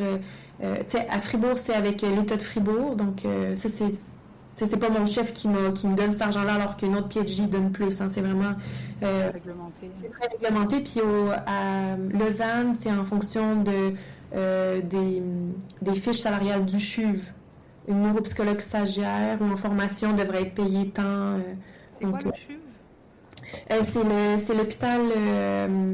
à Fribourg, c'est avec l'État de Fribourg. Donc ça, c'est pas mon chef qui me donne cet argent-là alors qu'une autre PhD donne plus. Hein. C'est vraiment... c'est réglementé. C'est très réglementé. Puis à Lausanne, c'est en fonction des fiches salariales du CHUV. Une neuropsychologue stagiaire ou en formation devrait être payée tant. C'est quoi le CHUV? C'est l'hôpital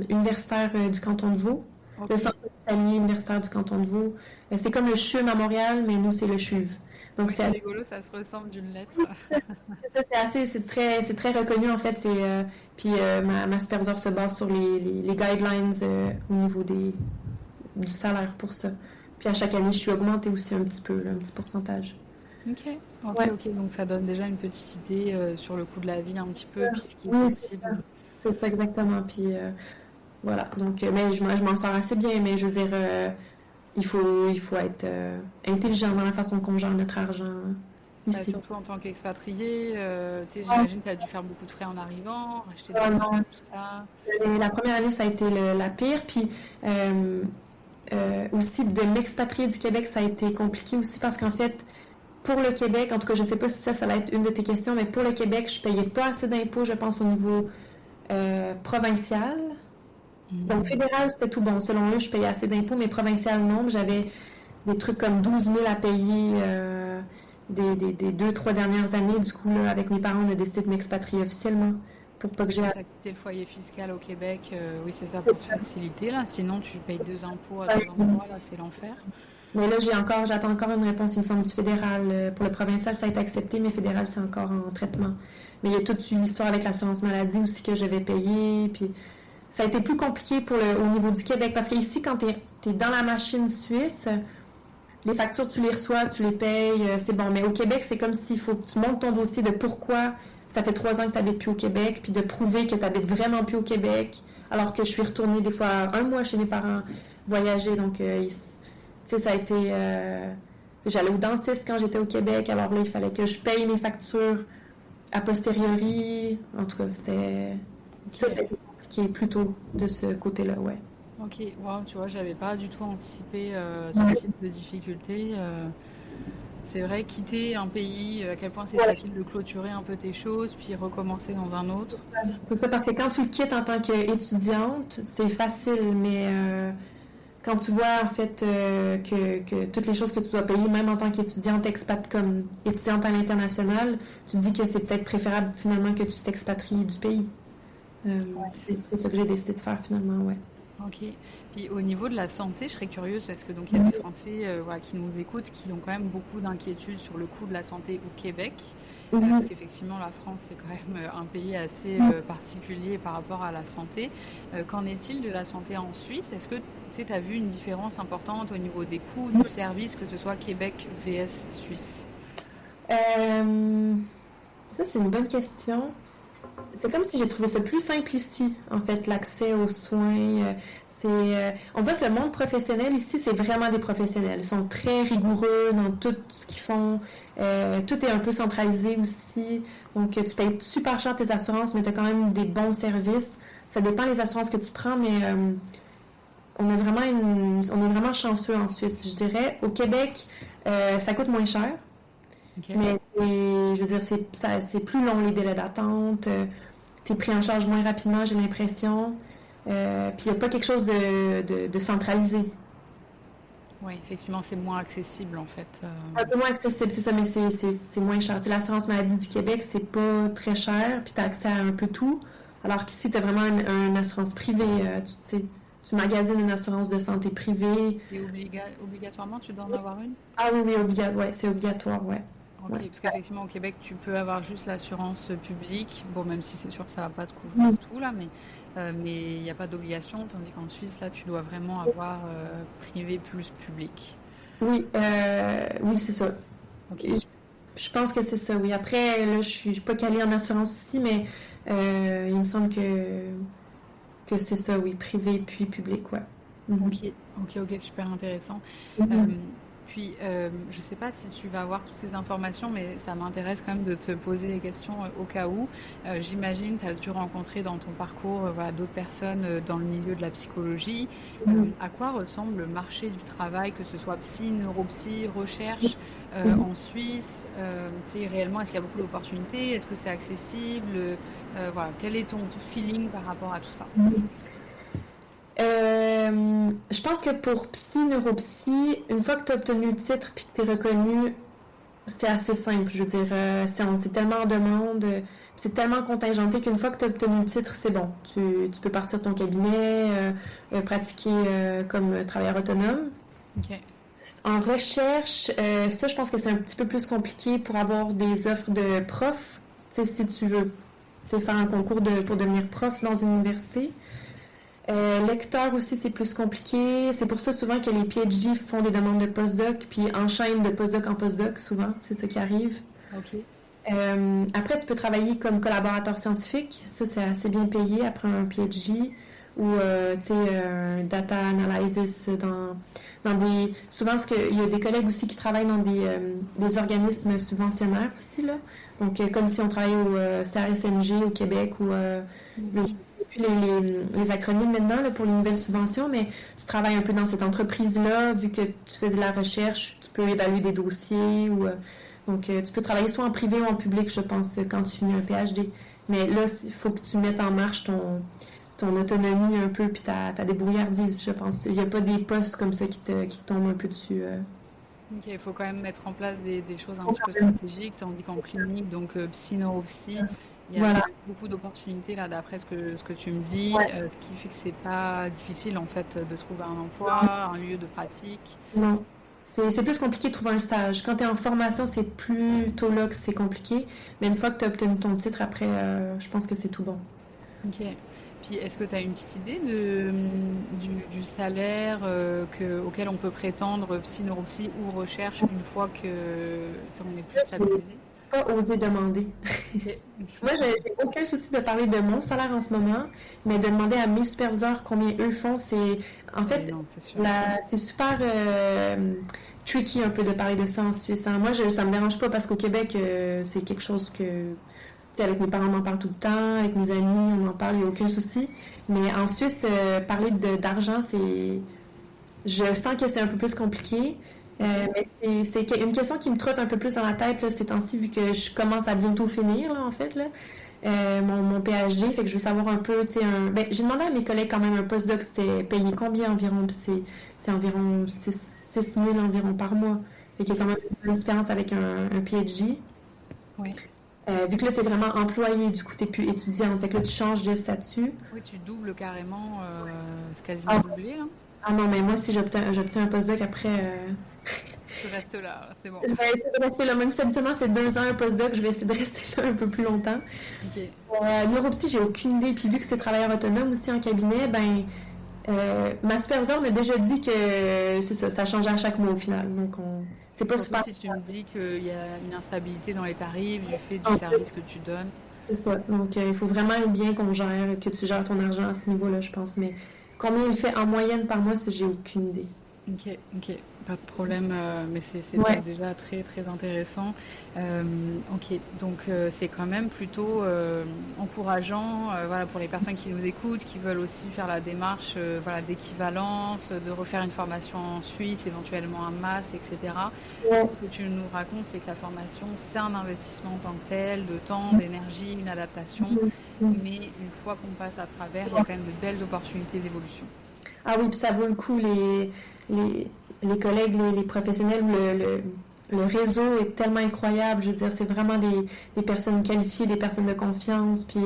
universitaire du canton de Vaud. Okay. Le centre hospitalier universitaire du canton de Vaud. C'est comme le CHUM à Montréal, mais nous, c'est le CHUV. Donc c'est rigolo, ça se ressemble d'une lettre. C'est très reconnu en fait. Puis ma superviseure se base sur les guidelines au niveau du salaire pour ça. Puis à chaque année, je suis augmentée aussi un petit peu, là, un petit pourcentage. Ok, Ouais. ok. Donc ça donne déjà une petite idée sur le coût de la vie un petit peu, puis ce qui est Oui, possible. c'est ça exactement. Puis voilà. Donc, mais je m'en sors assez bien. Mais je veux dire, il faut être intelligent dans la façon qu'on gère notre argent ici. Surtout en tant qu'expatrié, tu sais, Ouais. j'imagine que tu as dû faire beaucoup de frais en arrivant, acheter des Vraiment. bagages, tout ça. La première année, ça a été la pire. Puis euh, aussi, de m'expatrier du Québec, ça a été compliqué aussi parce qu'en fait, pour le Québec, en tout cas, je ne sais pas si ça va être une de tes questions, mais pour le Québec, je payais pas assez d'impôts, je pense, au niveau provincial. Donc, fédéral, c'était tout bon. Selon eux, je payais assez d'impôts, mais provincial, non. J'avais des trucs comme 12 000 à payer des 2, 3 dernières années. Du coup, là, avec mes parents, on a décidé de m'expatrier officiellement pour pas que j'ai... Tu as quitté le foyer fiscal au Québec, oui, c'est ça pour te faciliter, là. Sinon, tu payes deux impôts à deux endroits, là, c'est l'enfer. Mais là, j'attends encore une réponse, il me semble, du fédéral. Pour le provincial, ça a été accepté, mais fédéral, c'est encore en traitement. Mais il y a toute une histoire avec l'assurance maladie aussi que je vais payer. Puis ça a été plus compliqué au niveau du Québec. Parce qu'ici, quand t'es dans la machine suisse, les factures, tu les reçois, tu les payes, c'est bon. Mais au Québec, c'est comme s'il faut que tu montes ton dossier de pourquoi ça fait 3 ans que tu n'habites plus au Québec, puis de prouver que tu n'habites vraiment plus au Québec, alors que je suis retournée des fois 1 mois chez mes parents voyager. Donc, tu sais, ça a été... j'allais au dentiste quand j'étais au Québec, alors là, il fallait que je paye mes factures a posteriori. En tout cas, c'était... Ça a été compliqué plutôt de ce côté-là, ouais. Ok, wow, tu vois, j'avais pas du tout anticipé ce type de difficulté. C'est vrai, quitter un pays, à quel point c'est facile de clôturer un peu tes choses, puis recommencer dans un autre. C'est ça, parce que quand tu le quittes en tant qu'étudiante, c'est facile, mais quand tu vois en fait que toutes les choses que tu dois payer, même en tant qu'étudiante expat comme étudiante à l'international, tu te dis que c'est peut-être préférable finalement que tu t'expatries du pays. C'est ça que j'ai décidé de faire finalement, ouais. Ok. Puis au niveau de la santé, je serais curieuse parce que donc il y a des Français voilà, qui nous écoutent, qui ont quand même beaucoup d'inquiétudes sur le coût de la santé au Québec. Parce qu'effectivement, la France, c'est quand même un pays assez particulier par rapport à la santé. Qu'en est-il de la santé en Suisse? Est-ce que tu as vu une différence importante au niveau des coûts du service, que ce soit Québec vs Suisse? Ça, c'est une bonne question. C'est comme si j'ai trouvé ça plus simple ici, en fait, l'accès aux soins. On dirait que le monde professionnel ici, c'est vraiment des professionnels. Ils sont très rigoureux dans tout ce qu'ils font. Tout est un peu centralisé aussi. Donc, tu payes super cher tes assurances, mais tu as quand même des bons services. Ça dépend des assurances que tu prends, mais on est vraiment chanceux en Suisse, je dirais. Au Québec, ça coûte moins cher. Okay. Mais je veux dire, c'est plus long les délais d'attente. T'es pris en charge moins rapidement, j'ai l'impression. Puis il n'y a pas quelque chose de centralisé. Oui, effectivement, c'est moins accessible en fait. Un peu moins accessible, c'est ça, mais c'est moins cher. T'sais, l'assurance maladie du Québec, c'est pas très cher, puis tu as accès à un peu tout. Alors qu'ici, tu as vraiment une assurance privée. Tu magasines une assurance de santé privée. Et obligatoirement, tu dois en avoir une? Ah oui, c'est obligatoire, ouais. Ok, parce qu'effectivement, au Québec, tu peux avoir juste l'assurance publique. Bon, même si c'est sûr que ça ne va pas te couvrir tout, là, mais il n'y a pas d'obligation. Tandis qu'en Suisse, là, tu dois vraiment avoir privé plus public. Oui, c'est ça. Okay. Je pense que c'est ça, oui. Après, là, je suis pas calée en assurance ici, mais il me semble que c'est ça, oui, privé puis public, ouais. Ok, super intéressant. Puis, je ne sais pas si tu vas avoir toutes ces informations, mais ça m'intéresse quand même de te poser des questions au cas où. J'imagine que tu as dû rencontrer dans ton parcours d'autres personnes dans le milieu de la psychologie. À quoi ressemble le marché du travail, que ce soit psy, neuropsy, recherche en Suisse? Réellement, est-ce qu'il y a beaucoup d'opportunités? Est-ce que c'est accessible? Voilà, quel est ton feeling par rapport à tout ça? Je pense que pour psy, neuropsy, une fois que tu as obtenu le titre puis que tu es reconnu, c'est assez simple. Je veux dire, c'est tellement en demande, c'est tellement contingenté qu'une fois que tu as obtenu le titre, c'est bon. Tu peux partir de ton cabinet, pratiquer comme travailleur autonome. Ok. En recherche, ça, je pense que c'est un petit peu plus compliqué pour avoir des offres de prof. Tu sais, si tu veux faire un concours pour devenir prof dans une université. Lecteur aussi, c'est plus compliqué. C'est pour ça souvent que les PhD font des demandes de postdoc, puis enchaînent de postdoc en postdoc, souvent. C'est ça qui arrive. Ok. Après, tu peux travailler comme collaborateur scientifique. Ça, c'est assez bien payé après un PhD. Ou, tu sais, data analysis dans des... Souvent, il y a des collègues aussi qui travaillent dans des organismes subventionnaires aussi, là. Donc, comme si on travaillait au CRSNG au Québec ou... je ne sais plus les acronymes maintenant là, pour les nouvelles subventions, mais tu travailles un peu dans cette entreprise-là, vu que tu faisais de la recherche, tu peux évaluer des dossiers ou... donc, tu peux travailler soit en privé ou en public, je pense, quand tu finis un PhD. Mais là, il faut que tu mettes en marche ton autonomie un peu, puis ta débrouillardise, je pense. Il n'y a pas des postes comme ça qui te tombent un peu dessus. Ok, il faut quand même mettre en place des choses un petit peu stratégiques, tandis qu'en clinique, donc psy, neuropsy, il y a Voilà. beaucoup d'opportunités là, d'après ce que tu me dis, Ouais. ce qui fait que c'est pas difficile en fait de trouver un emploi, un lieu de pratique. Non. C'est plus compliqué de trouver un stage. Quand tu es en formation, c'est plutôt là que c'est compliqué. Mais une fois que tu as obtenu ton titre, après, je pense que c'est tout bon. Ok. Puis est-ce que tu as une petite idée du salaire auquel on peut prétendre psy, neuropsy ou recherche une fois que on est plus stabilisé? Pas osé demander. Ok. Moi, j'ai aucun souci de parler de mon salaire en ce moment, mais de demander à mes superviseurs combien eux font, c'est... En fait, Non, c'est sûr. c'est super tricky un peu de parler de ça en Suisse. Hein. Moi, ça me dérange pas parce qu'au Québec, c'est quelque chose que... Tu sais, avec mes parents, on en parle tout le temps, avec mes amis, on en parle, il n'y a aucun souci. Mais en Suisse, parler d'argent, c'est... Je sens que c'est un peu plus compliqué. Mais c'est une question qui me trotte un peu plus dans la tête là, ces temps-ci, vu que je commence à bientôt finir, là, en fait, là, mon PhD. Fait que je veux savoir un peu, tu sais, j'ai demandé à mes collègues quand même un postdoc, c'était payé combien environ, puis c'est environ 6 000 environ par mois. Fait qu'il y a quand même une bonne différence avec un PhD. Oui. Vu que là, tu es vraiment employé, du coup, tu n'es plus étudiante. Fait que là, tu changes de statut. Oui, tu doubles carrément, c'est quasiment doublé là. Ah non, mais moi, si j'obtiens un postdoc après... Tu restes là, c'est bon. Je vais essayer de rester là. Même si habituellement c'est 2 ans un postdoc, je vais essayer de rester là un peu plus longtemps. Ok. Neuropsy, j'ai aucune idée. Puis vu que c'est travailleur autonome aussi en cabinet, ma superviseure m'a déjà dit que c'est ça, ça changeait à chaque mois au final. Donc c'est pas Surtout super. si tu me dis qu'il y a une instabilité dans les tarifs du fait du service que tu donnes. C'est ça. Donc il faut vraiment bien que tu gères ton argent à ce niveau-là, je pense. Mais combien il fait en moyenne par mois, ça j'ai aucune idée. Ok, ok, pas de problème, mais c'est Ouais. déjà très très intéressant. Ok, donc c'est quand même plutôt encourageant, voilà, pour les personnes qui nous écoutent, qui veulent aussi faire la démarche, voilà, d'équivalence, de refaire une formation en Suisse, éventuellement un mass, etc. Ouais. Ce que tu nous racontes, c'est que la formation, c'est un investissement en tant que tel, de temps, d'énergie, une adaptation, mais une fois qu'on passe à travers, il y a quand même de belles opportunités d'évolution. Ah oui, puis ça vaut le coup, les collègues, les professionnels, le réseau est tellement incroyable. Je veux dire, c'est vraiment des personnes qualifiées, des personnes de confiance. Puis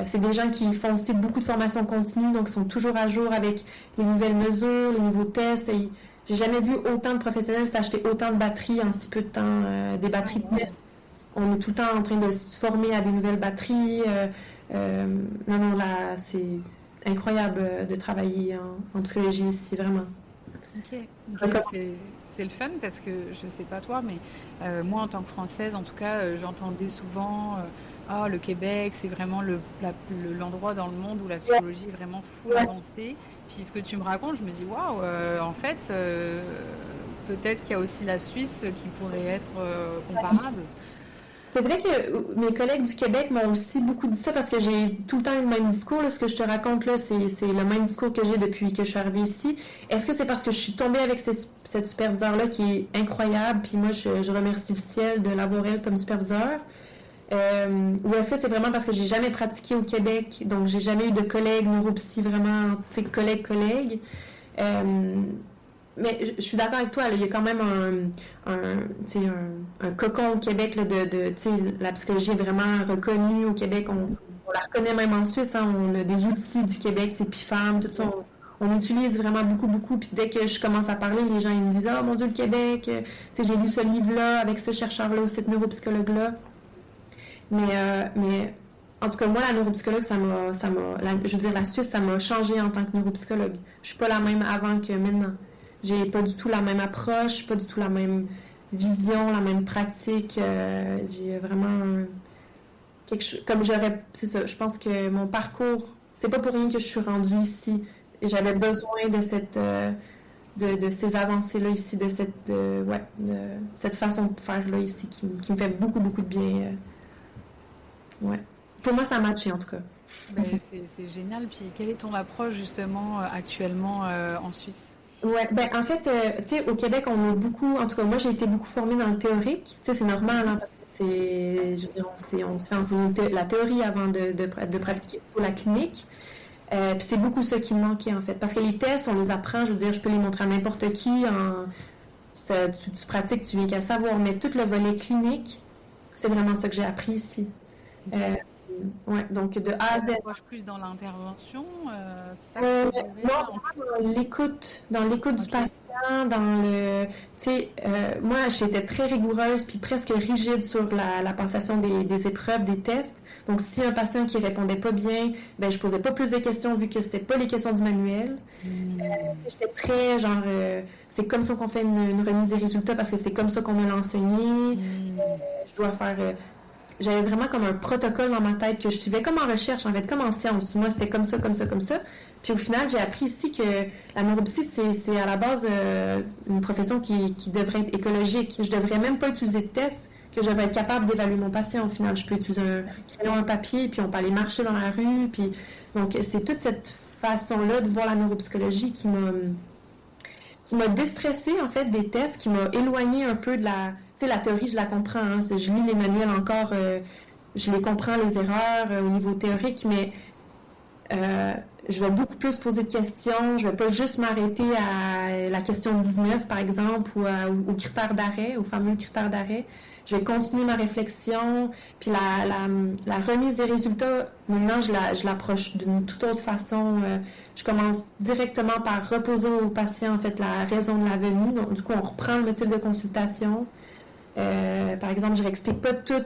c'est des gens qui font aussi beaucoup de formations continues, donc ils sont toujours à jour avec les nouvelles mesures, les nouveaux tests. Et j'ai jamais vu autant de professionnels s'acheter autant de batteries en si peu de temps, des batteries de test. On est tout le temps en train de se former à des nouvelles batteries. Non, là, c'est incroyable de travailler en psychologie ici, vraiment. Ok, ok, c'est le fun parce que je sais pas toi, mais moi en tant que Française, en tout cas, j'entendais souvent ah, le Québec, c'est vraiment l'endroit dans le monde où la psychologie est vraiment full avancée. Puis ce que tu me racontes, je me dis waouh, en fait, peut-être qu'il y a aussi la Suisse qui pourrait être comparable. C'est vrai que mes collègues du Québec m'ont aussi beaucoup dit ça parce que j'ai tout le temps eu le même discours. Là. Ce que je te raconte là, c'est le même discours que j'ai depuis que je suis arrivée ici. Est-ce que c'est parce que je suis tombée avec cette superviseure-là qui est incroyable, puis moi je remercie le ciel de l'avoir elle comme superviseur? Ou est-ce que c'est vraiment parce que j'ai jamais pratiqué au Québec, donc j'ai jamais eu de collègues neuropsy vraiment, tu sais, collègues. Mais je suis d'accord avec toi, là, il y a quand même un cocon au Québec là, tu sais, la psychologie est vraiment reconnue au Québec. On la reconnaît même en Suisse, hein, on a des outils du Québec, tu sais, PIFAM, tout ça. on utilise vraiment beaucoup, beaucoup. Puis dès que je commence à parler, les gens ils me disent « Ah, mon Dieu, le Québec, tu sais, j'ai lu ce livre-là avec ce chercheur-là ou cette neuropsychologue-là. » Mais en tout cas, moi, la neuropsychologue, je veux dire, la Suisse, ça m'a changé en tant que neuropsychologue. Je suis pas la même avant que maintenant. J'ai pas du tout la même approche, pas du tout la même vision, la même pratique. J'ai vraiment quelque chose, comme c'est ça, je pense que mon parcours, c'est pas pour rien que je suis rendue ici. Et j'avais besoin de de ces avancées-là ici, de cette façon de faire là ici qui me fait beaucoup, beaucoup de bien. Ouais. Pour moi, ça a matché en tout cas. Ben, c'est génial. Puis quelle est ton approche justement actuellement en Suisse? Ouais, ben en fait, tu sais, au Québec, on a beaucoup, en tout cas, moi j'ai été beaucoup formée dans le théorique. Tu sais, c'est normal, hein, parce que je veux dire, on se fait enseigner la théorie avant de pratiquer la clinique. Puis c'est beaucoup ça qui me manquait en fait. Parce que les tests, on les apprend, je veux dire, je peux les montrer à n'importe qui. Tu pratiques, tu viens qu'à savoir. Mais tout le volet clinique, c'est vraiment ça que j'ai appris ici. Ouais, donc de A à Z. Plus dans l'intervention, moi, dans l'écoute du patient, tu sais, moi, j'étais très rigoureuse puis presque rigide sur la passation des épreuves, des tests. Donc, si un patient qui répondait pas bien, ben, je posais pas plus de questions vu que c'était pas les questions du manuel. J'étais très, genre, c'est comme ça qu'on fait une remise des résultats parce que c'est comme ça qu'on me l'a enseigné. Je dois faire... J'avais vraiment comme un protocole dans ma tête que je suivais comme en recherche, en fait, comme en sciences. Moi, c'était comme ça, comme ça, comme ça. Puis au final, j'ai appris ici que la neuropsy, c'est à la base une profession qui devrait être écologique. Je devrais même pas utiliser de tests, que je devrais être capable d'évaluer mon patient. Au final, je peux utiliser un crayon, un papier, puis on peut aller marcher dans la rue. Puis... Donc, c'est toute cette façon-là de voir la neuropsychologie qui m'a déstressée, en fait, des tests, qui m'a éloignée un peu de la... Tu sais, la théorie, je la comprends. Hein, je lis les manuels encore, je les comprends, les erreurs au niveau théorique, mais je vais beaucoup plus poser de questions. Je ne vais pas juste m'arrêter à la question 19, par exemple, ou au critère d'arrêt, au fameux critère d'arrêt. Je vais continuer ma réflexion. Puis la remise des résultats, maintenant, je l'approche d'une toute autre façon. Je commence directement par reposer au patient, en fait, la raison de la venue. Donc, du coup, on reprend le motif de consultation. Par exemple, je réexplique pas tout,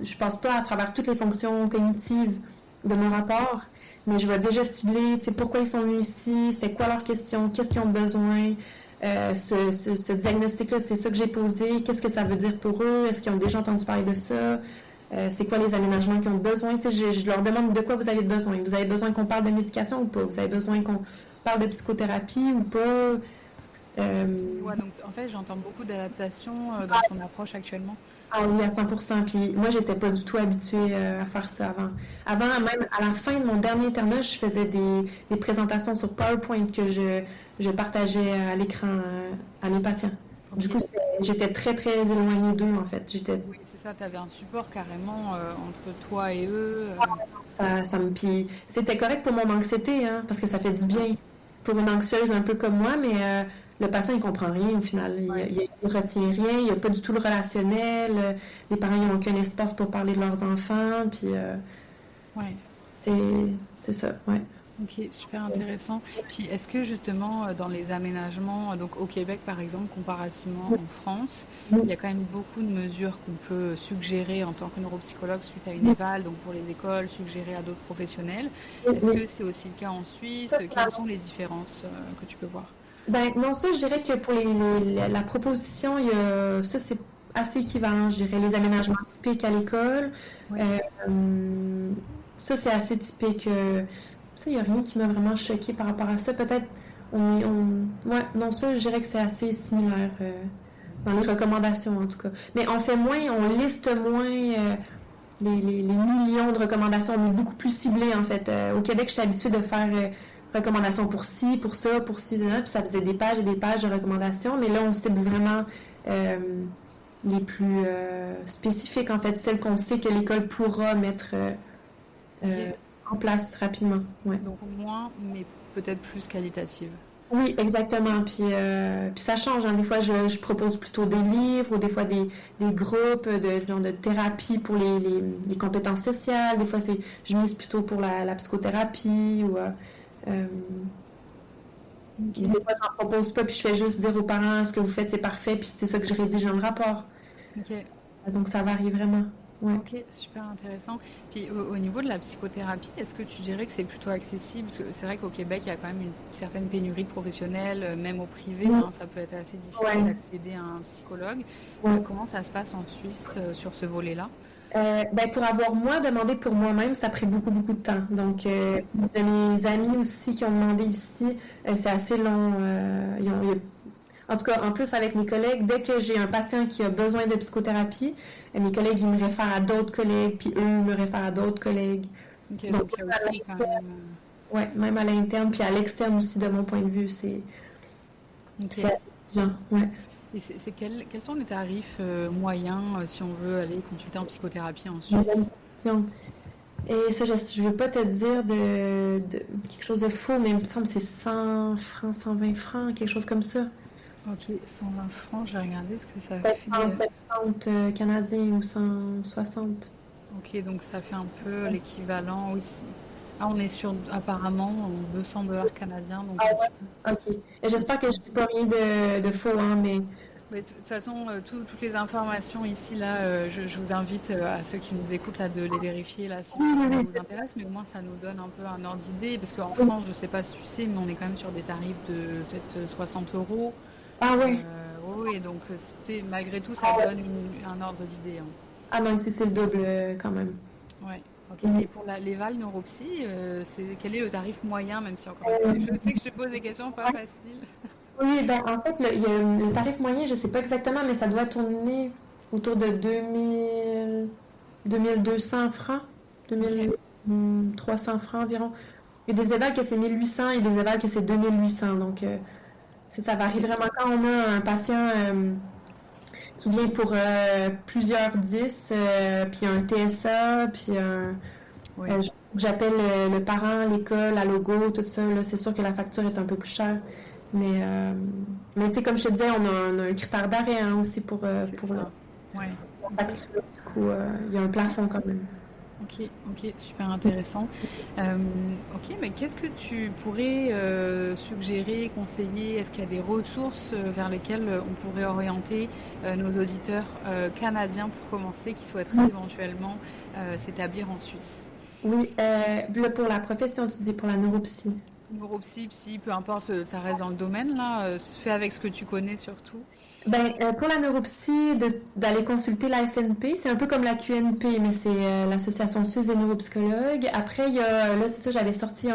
je passe pas à travers toutes les fonctions cognitives de mon rapport, mais je vais déjà cibler, pourquoi ils sont venus ici, c'est quoi leurs questions, qu'est-ce qu'ils ont besoin, ce diagnostic-là, c'est ça que j'ai posé, qu'est-ce que ça veut dire pour eux, est-ce qu'ils ont déjà entendu parler de ça, c'est quoi les aménagements qu'ils ont besoin, je leur demande de quoi vous avez besoin, vous avez besoin qu'on parle de médication ou pas, vous avez besoin qu'on parle de psychothérapie ou pas. Ouais, donc en fait, j'entends beaucoup d'adaptation dans ton approche actuellement. Ah oui, à 100%. Puis moi, j'étais pas du tout habituée à faire ça avant. Avant, même à la fin de mon dernier internat, je faisais des présentations sur PowerPoint que je partageais à l'écran à mes patients. Okay. Du coup, j'étais très, très éloignée d'eux, en fait. Oui, c'est ça, tu avais un support carrément entre toi et eux. Puis c'était correct pour mon anxiété, hein, parce que ça fait du bien pour une anxieuse un peu comme moi, mais... le patient, il comprend rien au final. Il retient rien, il n'y a pas du tout le relationnel. Les parents n'ont aucun espace pour parler de leurs enfants. Puis, c'est ça, ouais. Ok, super intéressant. Puis, est-ce que justement, dans les aménagements, donc au Québec par exemple, comparativement en France, il y a quand même beaucoup de mesures qu'on peut suggérer en tant que neuropsychologue suite à une éval, donc pour les écoles, suggérer à d'autres professionnels. Est-ce que c'est aussi le cas en Suisse? Quelles sont les différences que tu peux voir? Ben non, ça, je dirais que pour la proposition, ça, c'est assez équivalent, je dirais. Les aménagements typiques à l'école, ça, c'est assez typique. Ça, il n'y a rien qui m'a vraiment choqué par rapport à ça. Peut-être, ouais, non, ça, je dirais que c'est assez similaire dans les recommandations, en tout cas. Mais on fait moins, on liste moins les millions de recommandations. On est beaucoup plus ciblé, en fait. Au Québec, je suis habituée de faire... recommandations pour ci, pour ça, pour ci, puis ça faisait des pages et des pages de recommandations, mais là, on cible vraiment les plus spécifiques, en fait, celles qu'on sait que l'école pourra mettre en place rapidement. Ouais. Donc moins, mais peut-être plus qualitative. Oui, exactement. Puis ça change. Hein. Des fois, je propose plutôt des livres ou des fois des groupes de thérapie pour les compétences sociales. Des fois, je mise plutôt pour la psychothérapie ou... Des fois, j'en propose pas, puis je fais juste dire aux parents, ce que vous faites, c'est parfait, puis c'est ça que je rédige dans le rapport. Ok. Donc, ça varie vraiment. Ouais. Ok, super intéressant. Puis au niveau de la psychothérapie, est-ce que tu dirais que c'est plutôt accessible? Parce que c'est vrai qu'au Québec, il y a quand même une certaine pénurie de professionnels, même au privé, Ouais. hein, ça peut être assez difficile d'accéder à un psychologue. Ouais. Comment ça se passe en Suisse sur ce volet-là? Pour avoir moi demandé pour moi-même, ça a pris beaucoup, beaucoup de temps. Donc, de mes amis aussi qui ont demandé ici, c'est assez long. En tout cas, en plus, avec mes collègues, dès que j'ai un patient qui a besoin de psychothérapie, mes collègues, ils me réfèrent à d'autres collègues, puis eux me réfèrent à d'autres collègues. Ok, donc il y a aussi quand même... Ouais, même à l'interne, puis à l'externe aussi, de mon point de vue, c'est assez exigeant. Ouais. Et quels sont les tarifs moyens si on veut aller consulter en psychothérapie en Suisse? Et ça, je ne veux pas te dire de quelque chose de faux, mais il me semble que c'est 100 francs, 120 francs, quelque chose comme ça. Ok, 120 francs, je vais regarder ce que ça Peut-être fait. 170 canadiens ou 160. Ok, donc ça fait un peu l'équivalent aussi. Ah, on est sur apparemment $200 canadiens. Donc Ok. Et j'espère que je ne dis pas rien de faux, hein, mais... De toute façon, toutes les informations ici, là, je vous invite à ceux qui nous écoutent là, de les vérifier là, si ça vous intéresse, mais au moins ça nous donne un peu un ordre d'idée, parce qu'en France, je ne sais pas si tu sais, mais on est quand même sur des tarifs de peut-être 60 €. Ah ouais. Oui, donc malgré tout, ça donne un ordre d'idée. Hein. Ah non, ici c'est le double quand même. Ouais. Okay. Et pour les Val Neuropsy, quel est le tarif moyen, même si encore je sais que je te pose des questions pas faciles. Oui, en fait, le tarif moyen, je ne sais pas exactement, mais ça doit tourner autour de 2200 francs, 2300 francs environ. Il y a des évals que c'est 1800 et des évals que c'est 2800. Donc, ça varie vraiment. Quand on a un patient qui vient pour plusieurs 10, puis un TSA, puis j'appelle le parent, l'école, la logo, tout ça, là, c'est sûr que la facture est un peu plus chère. Mais tu sais, comme je te disais, on a un critère d'arrêt aussi pour la facture. Du coup, il y a un plafond quand même. Ok, super intéressant. Ok, mais qu'est-ce que tu pourrais suggérer, conseiller? Est-ce qu'il y a des ressources vers lesquelles on pourrait orienter nos auditeurs canadiens pour commencer, qui souhaiteraient éventuellement s'établir en Suisse? Oui, là, pour la profession, tu dis pour la neuropsy. Neuropsy, psy, peu importe, ça reste dans le domaine, là. Fais avec ce que tu connais surtout. Pour la neuropsy, d'aller consulter la SNP, c'est un peu comme la QNP, mais c'est l'Association suisse des neuropsychologues. Après, il y a, là, c'est ça, j'avais sorti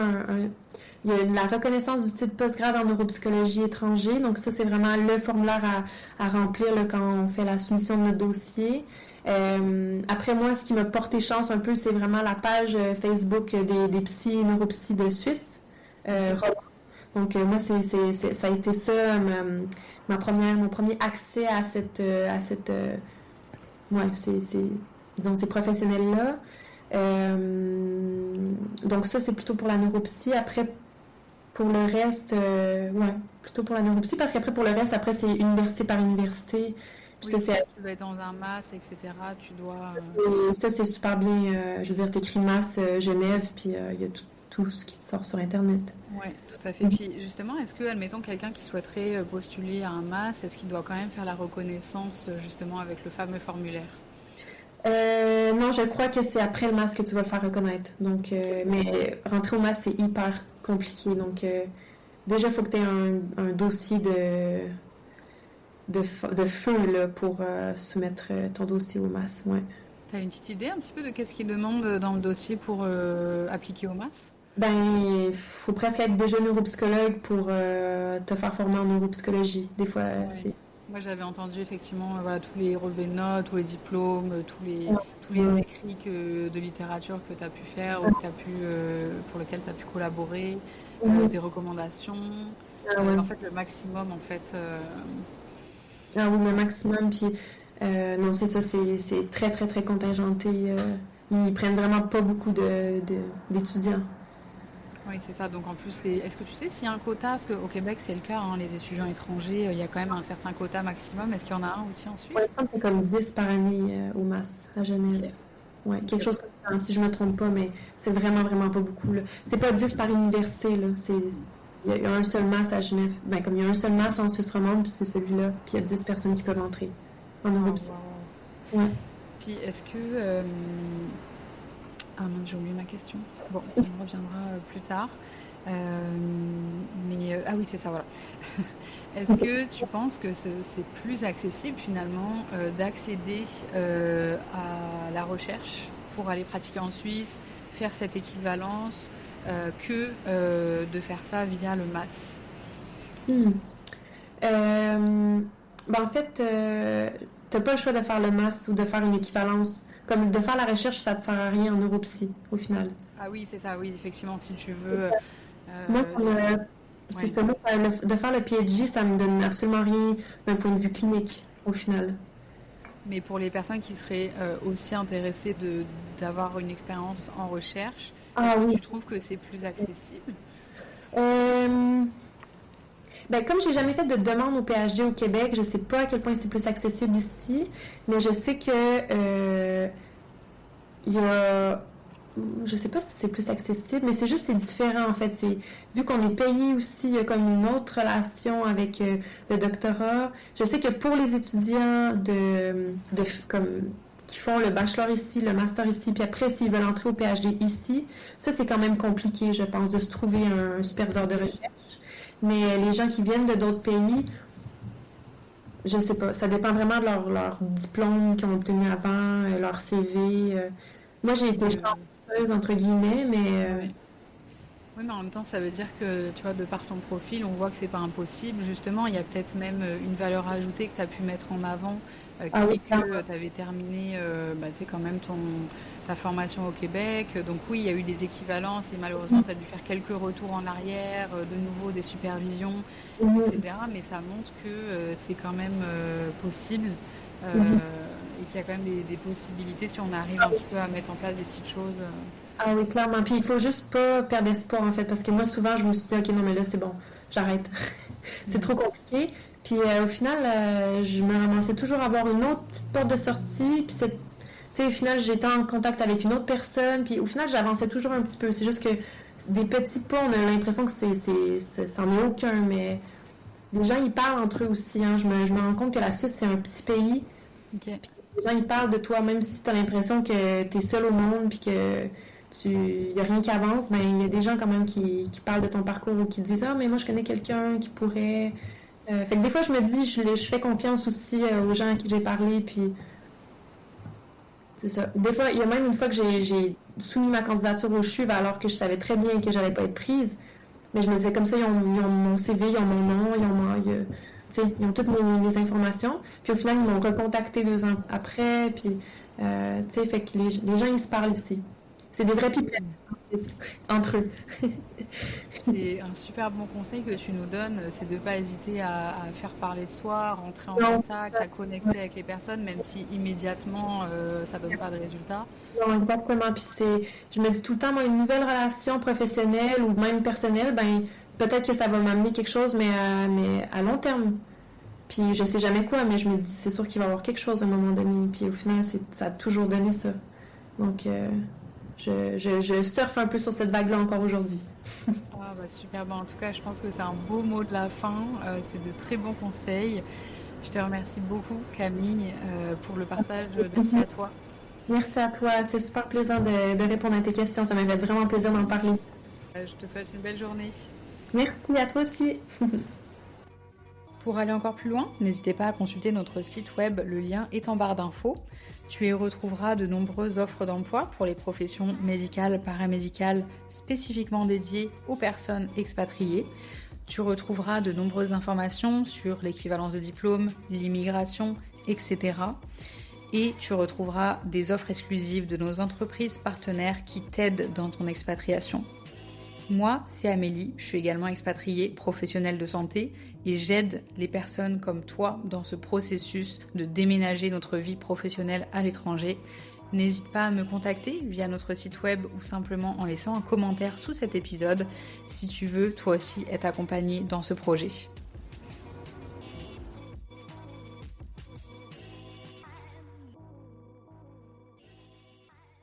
il y a la reconnaissance du titre postgrade en neuropsychologie étranger. Donc ça, c'est vraiment le formulaire à remplir là, quand on fait la soumission de notre dossier. Après moi, ce qui m'a porté chance un peu, c'est vraiment la page Facebook des psy et neuropsy de Suisse. Donc moi, ça a été ça mon premier accès à ces professionnels-là. Donc ça, c'est plutôt pour la neuropsy. Après, pour le reste, plutôt pour la neuropsy, parce qu'après, pour le reste, après, c'est université par université. Oui, tu dois être dans un MAS, etc. Tu dois... Ça, c'est super bien. Je veux dire, t'écris MAS Genève, puis il y a tout ce qui sort sur Internet. Oui, tout à fait. Puis justement, est-ce que, admettons, quelqu'un qui souhaiterait postuler à un MAS, est-ce qu'il doit quand même faire la reconnaissance justement avec le fameux formulaire? Non, je crois que c'est après le MAS que tu vas le faire reconnaître. Donc, mais rentrer au MAS, c'est hyper compliqué. Donc, déjà, il faut que tu aies un dossier de feu là, pour soumettre ton dossier au MAS. Ouais. Tu as une petite idée un petit peu de qu'est-ce qu'ils demandent dans le dossier pour appliquer au MAS? Il faut presque être déjà neuropsychologue pour te faire former en neuropsychologie. Des fois, c'est... Moi, j'avais entendu effectivement tous les relevés de notes, tous les diplômes, tous les écrits de littérature que tu as pu faire ou pour lesquels tu as pu collaborer, des recommandations. En fait, le maximum, en fait. Ah oui, le maximum. Puis, non, c'est ça, c'est très, très, très contingenté. Ils prennent vraiment pas beaucoup d'étudiants. Oui, c'est ça. Donc en plus, est-ce que tu sais s'il y a un quota? Parce qu'au Québec, c'est le cas, hein, les étudiants étrangers, il y a quand même un certain quota maximum. Est-ce qu'il y en a un aussi en Suisse? Oui, je pense que c'est comme 10 par année au MAS à Genève. Okay. Ouais, quelque chose comme ça, si je ne me trompe pas, mais c'est vraiment, vraiment pas beaucoup. Là. C'est pas 10 par université, là. il y a un seul MAS à Genève. Ben, comme il y a un seul MAS en Suisse romande, puis c'est celui-là, puis il y a 10 personnes qui peuvent entrer en Europsie. Wow. Ouais. Puis est-ce que... Ah non, j'ai oublié ma question. Bon, ça me reviendra plus tard. Ah oui, c'est ça, voilà. Est-ce que tu penses que c'est plus accessible finalement d'accéder à la recherche pour aller pratiquer en Suisse, faire cette équivalence, que de faire ça via le MAS? Ben, en fait, t'as pas le choix de faire le MAS ou de faire une équivalence. Comme de faire la recherche, ça te sert à rien en Europsie, au final. Ah oui, c'est ça, oui, effectivement, si tu veux... Moi, Ouais. ça, de faire le PhD, ça me donne absolument rien d'un point de vue clinique, au final. Mais pour les personnes qui seraient aussi intéressées d'avoir une expérience en recherche, est-ce Ah que oui. tu trouves que c'est plus accessible? Euh, Ben, comme j'ai jamais fait de demande au PhD au Québec, je sais pas à quel point c'est plus accessible ici, mais je sais que il y a, je sais pas si c'est plus accessible, mais c'est juste c'est différent en fait. C'est vu qu'on est payé aussi, il y a comme une autre relation avec le doctorat. Je sais que pour les étudiants comme qui font le bachelor ici, le master ici, puis après s'ils veulent entrer au PhD ici, ça c'est quand même compliqué, je pense, de se trouver un superviseur de recherche. Mais les gens qui viennent de d'autres pays, je sais pas, ça dépend vraiment de leur diplôme qu'ils ont obtenu avant, leur CV. Moi, j'ai été chanceuse, entre guillemets, mais Oui. Oui, mais en même temps, ça veut dire que, tu vois, de par ton profil, on voit que c'est pas impossible. Justement, il y a peut-être même une valeur ajoutée que tu as pu mettre en avant, qui ah oui, est que tu avais terminé, tu sais, quand même ta formation au Québec. Donc oui, il y a eu des équivalences et malheureusement, tu as dû faire quelques retours en arrière, de nouveau des supervisions, mhm, etc. Mais ça montre que c'est quand même possible, mhm. et qu'il y a quand même des possibilités si on arrive un petit peu à mettre en place des petites choses. Ah oui, clairement. Puis il faut juste pas perdre espoir, en fait, parce que moi, souvent, je me suis dit, OK, non, mais là, c'est bon, j'arrête. C'est trop compliqué. Puis au final, je me ramassais toujours à avoir une autre petite porte de sortie. Puis tu sais, au final, j'étais en contact avec une autre personne. Puis au final, j'avançais toujours un petit peu. C'est juste que des petits pas, on a l'impression que ça n'en est aucun. Mais les gens, ils parlent entre eux aussi. Hein. Je me rends compte que la Suisse, c'est un petit pays. Ok. Les gens, ils parlent de toi, même si tu as l'impression que tu es seul au monde. Puis que il n'y a rien qui avance. Ben, il y a des gens quand même qui parlent de ton parcours ou qui disent ah, mais moi, je connais quelqu'un qui pourrait. Fait que des fois, je me dis, je fais confiance aussi aux gens à qui j'ai parlé, puis c'est ça. Des fois, il y a même une fois que j'ai soumis ma candidature au CHUV alors que je savais très bien que j'allais pas être prise, mais je me disais comme ça, ils ont mon CV, ils ont mon nom, tu sais, ils ont toutes mes informations, puis au final, ils m'ont recontacté 2 ans après, puis tu sais, fait que les gens, ils se parlent ici. C'est des vrais pipettes entre eux. C'est un super bon conseil que tu nous donnes, c'est de ne pas hésiter à faire parler de soi, à rentrer en Non, contact, à connecter avec les personnes, même si immédiatement ça donne pas de résultat. non, exactement. Puis je me dis tout le temps, moi, une nouvelle relation professionnelle ou même personnelle, ben peut-être que ça va m'amener quelque chose, mais à long terme. Puis je sais jamais quoi, mais je me dis, c'est sûr qu'il va y avoir quelque chose à un moment donné. Puis au final, ça a toujours donné ça. Donc, je surfe un peu sur cette vague-là encore aujourd'hui. Ah, bah, super, bah, en tout cas je pense que c'est un beau mot de la fin, c'est de très bons conseils. Je te remercie beaucoup Camille pour le partage, merci à toi. Merci à toi. C'était super plaisant de répondre à tes questions. Ça m'avait vraiment plaisir d'en parler. Je te souhaite une belle journée. Merci à toi aussi. Pour aller encore plus loin, n'hésitez pas à consulter notre site web, le lien est en barre d'infos. Tu y retrouveras de nombreuses offres d'emploi pour les professions médicales, paramédicales, spécifiquement dédiées aux personnes expatriées. Tu retrouveras de nombreuses informations sur l'équivalence de diplôme, l'immigration, etc. Et tu retrouveras des offres exclusives de nos entreprises partenaires qui t'aident dans ton expatriation. Moi, c'est Amélie, je suis également expatriée, professionnelle de santé et j'aide les personnes comme toi dans ce processus de déménager notre vie professionnelle à l'étranger. N'hésite pas à me contacter via notre site web ou simplement en laissant un commentaire sous cet épisode si tu veux toi aussi être accompagné dans ce projet.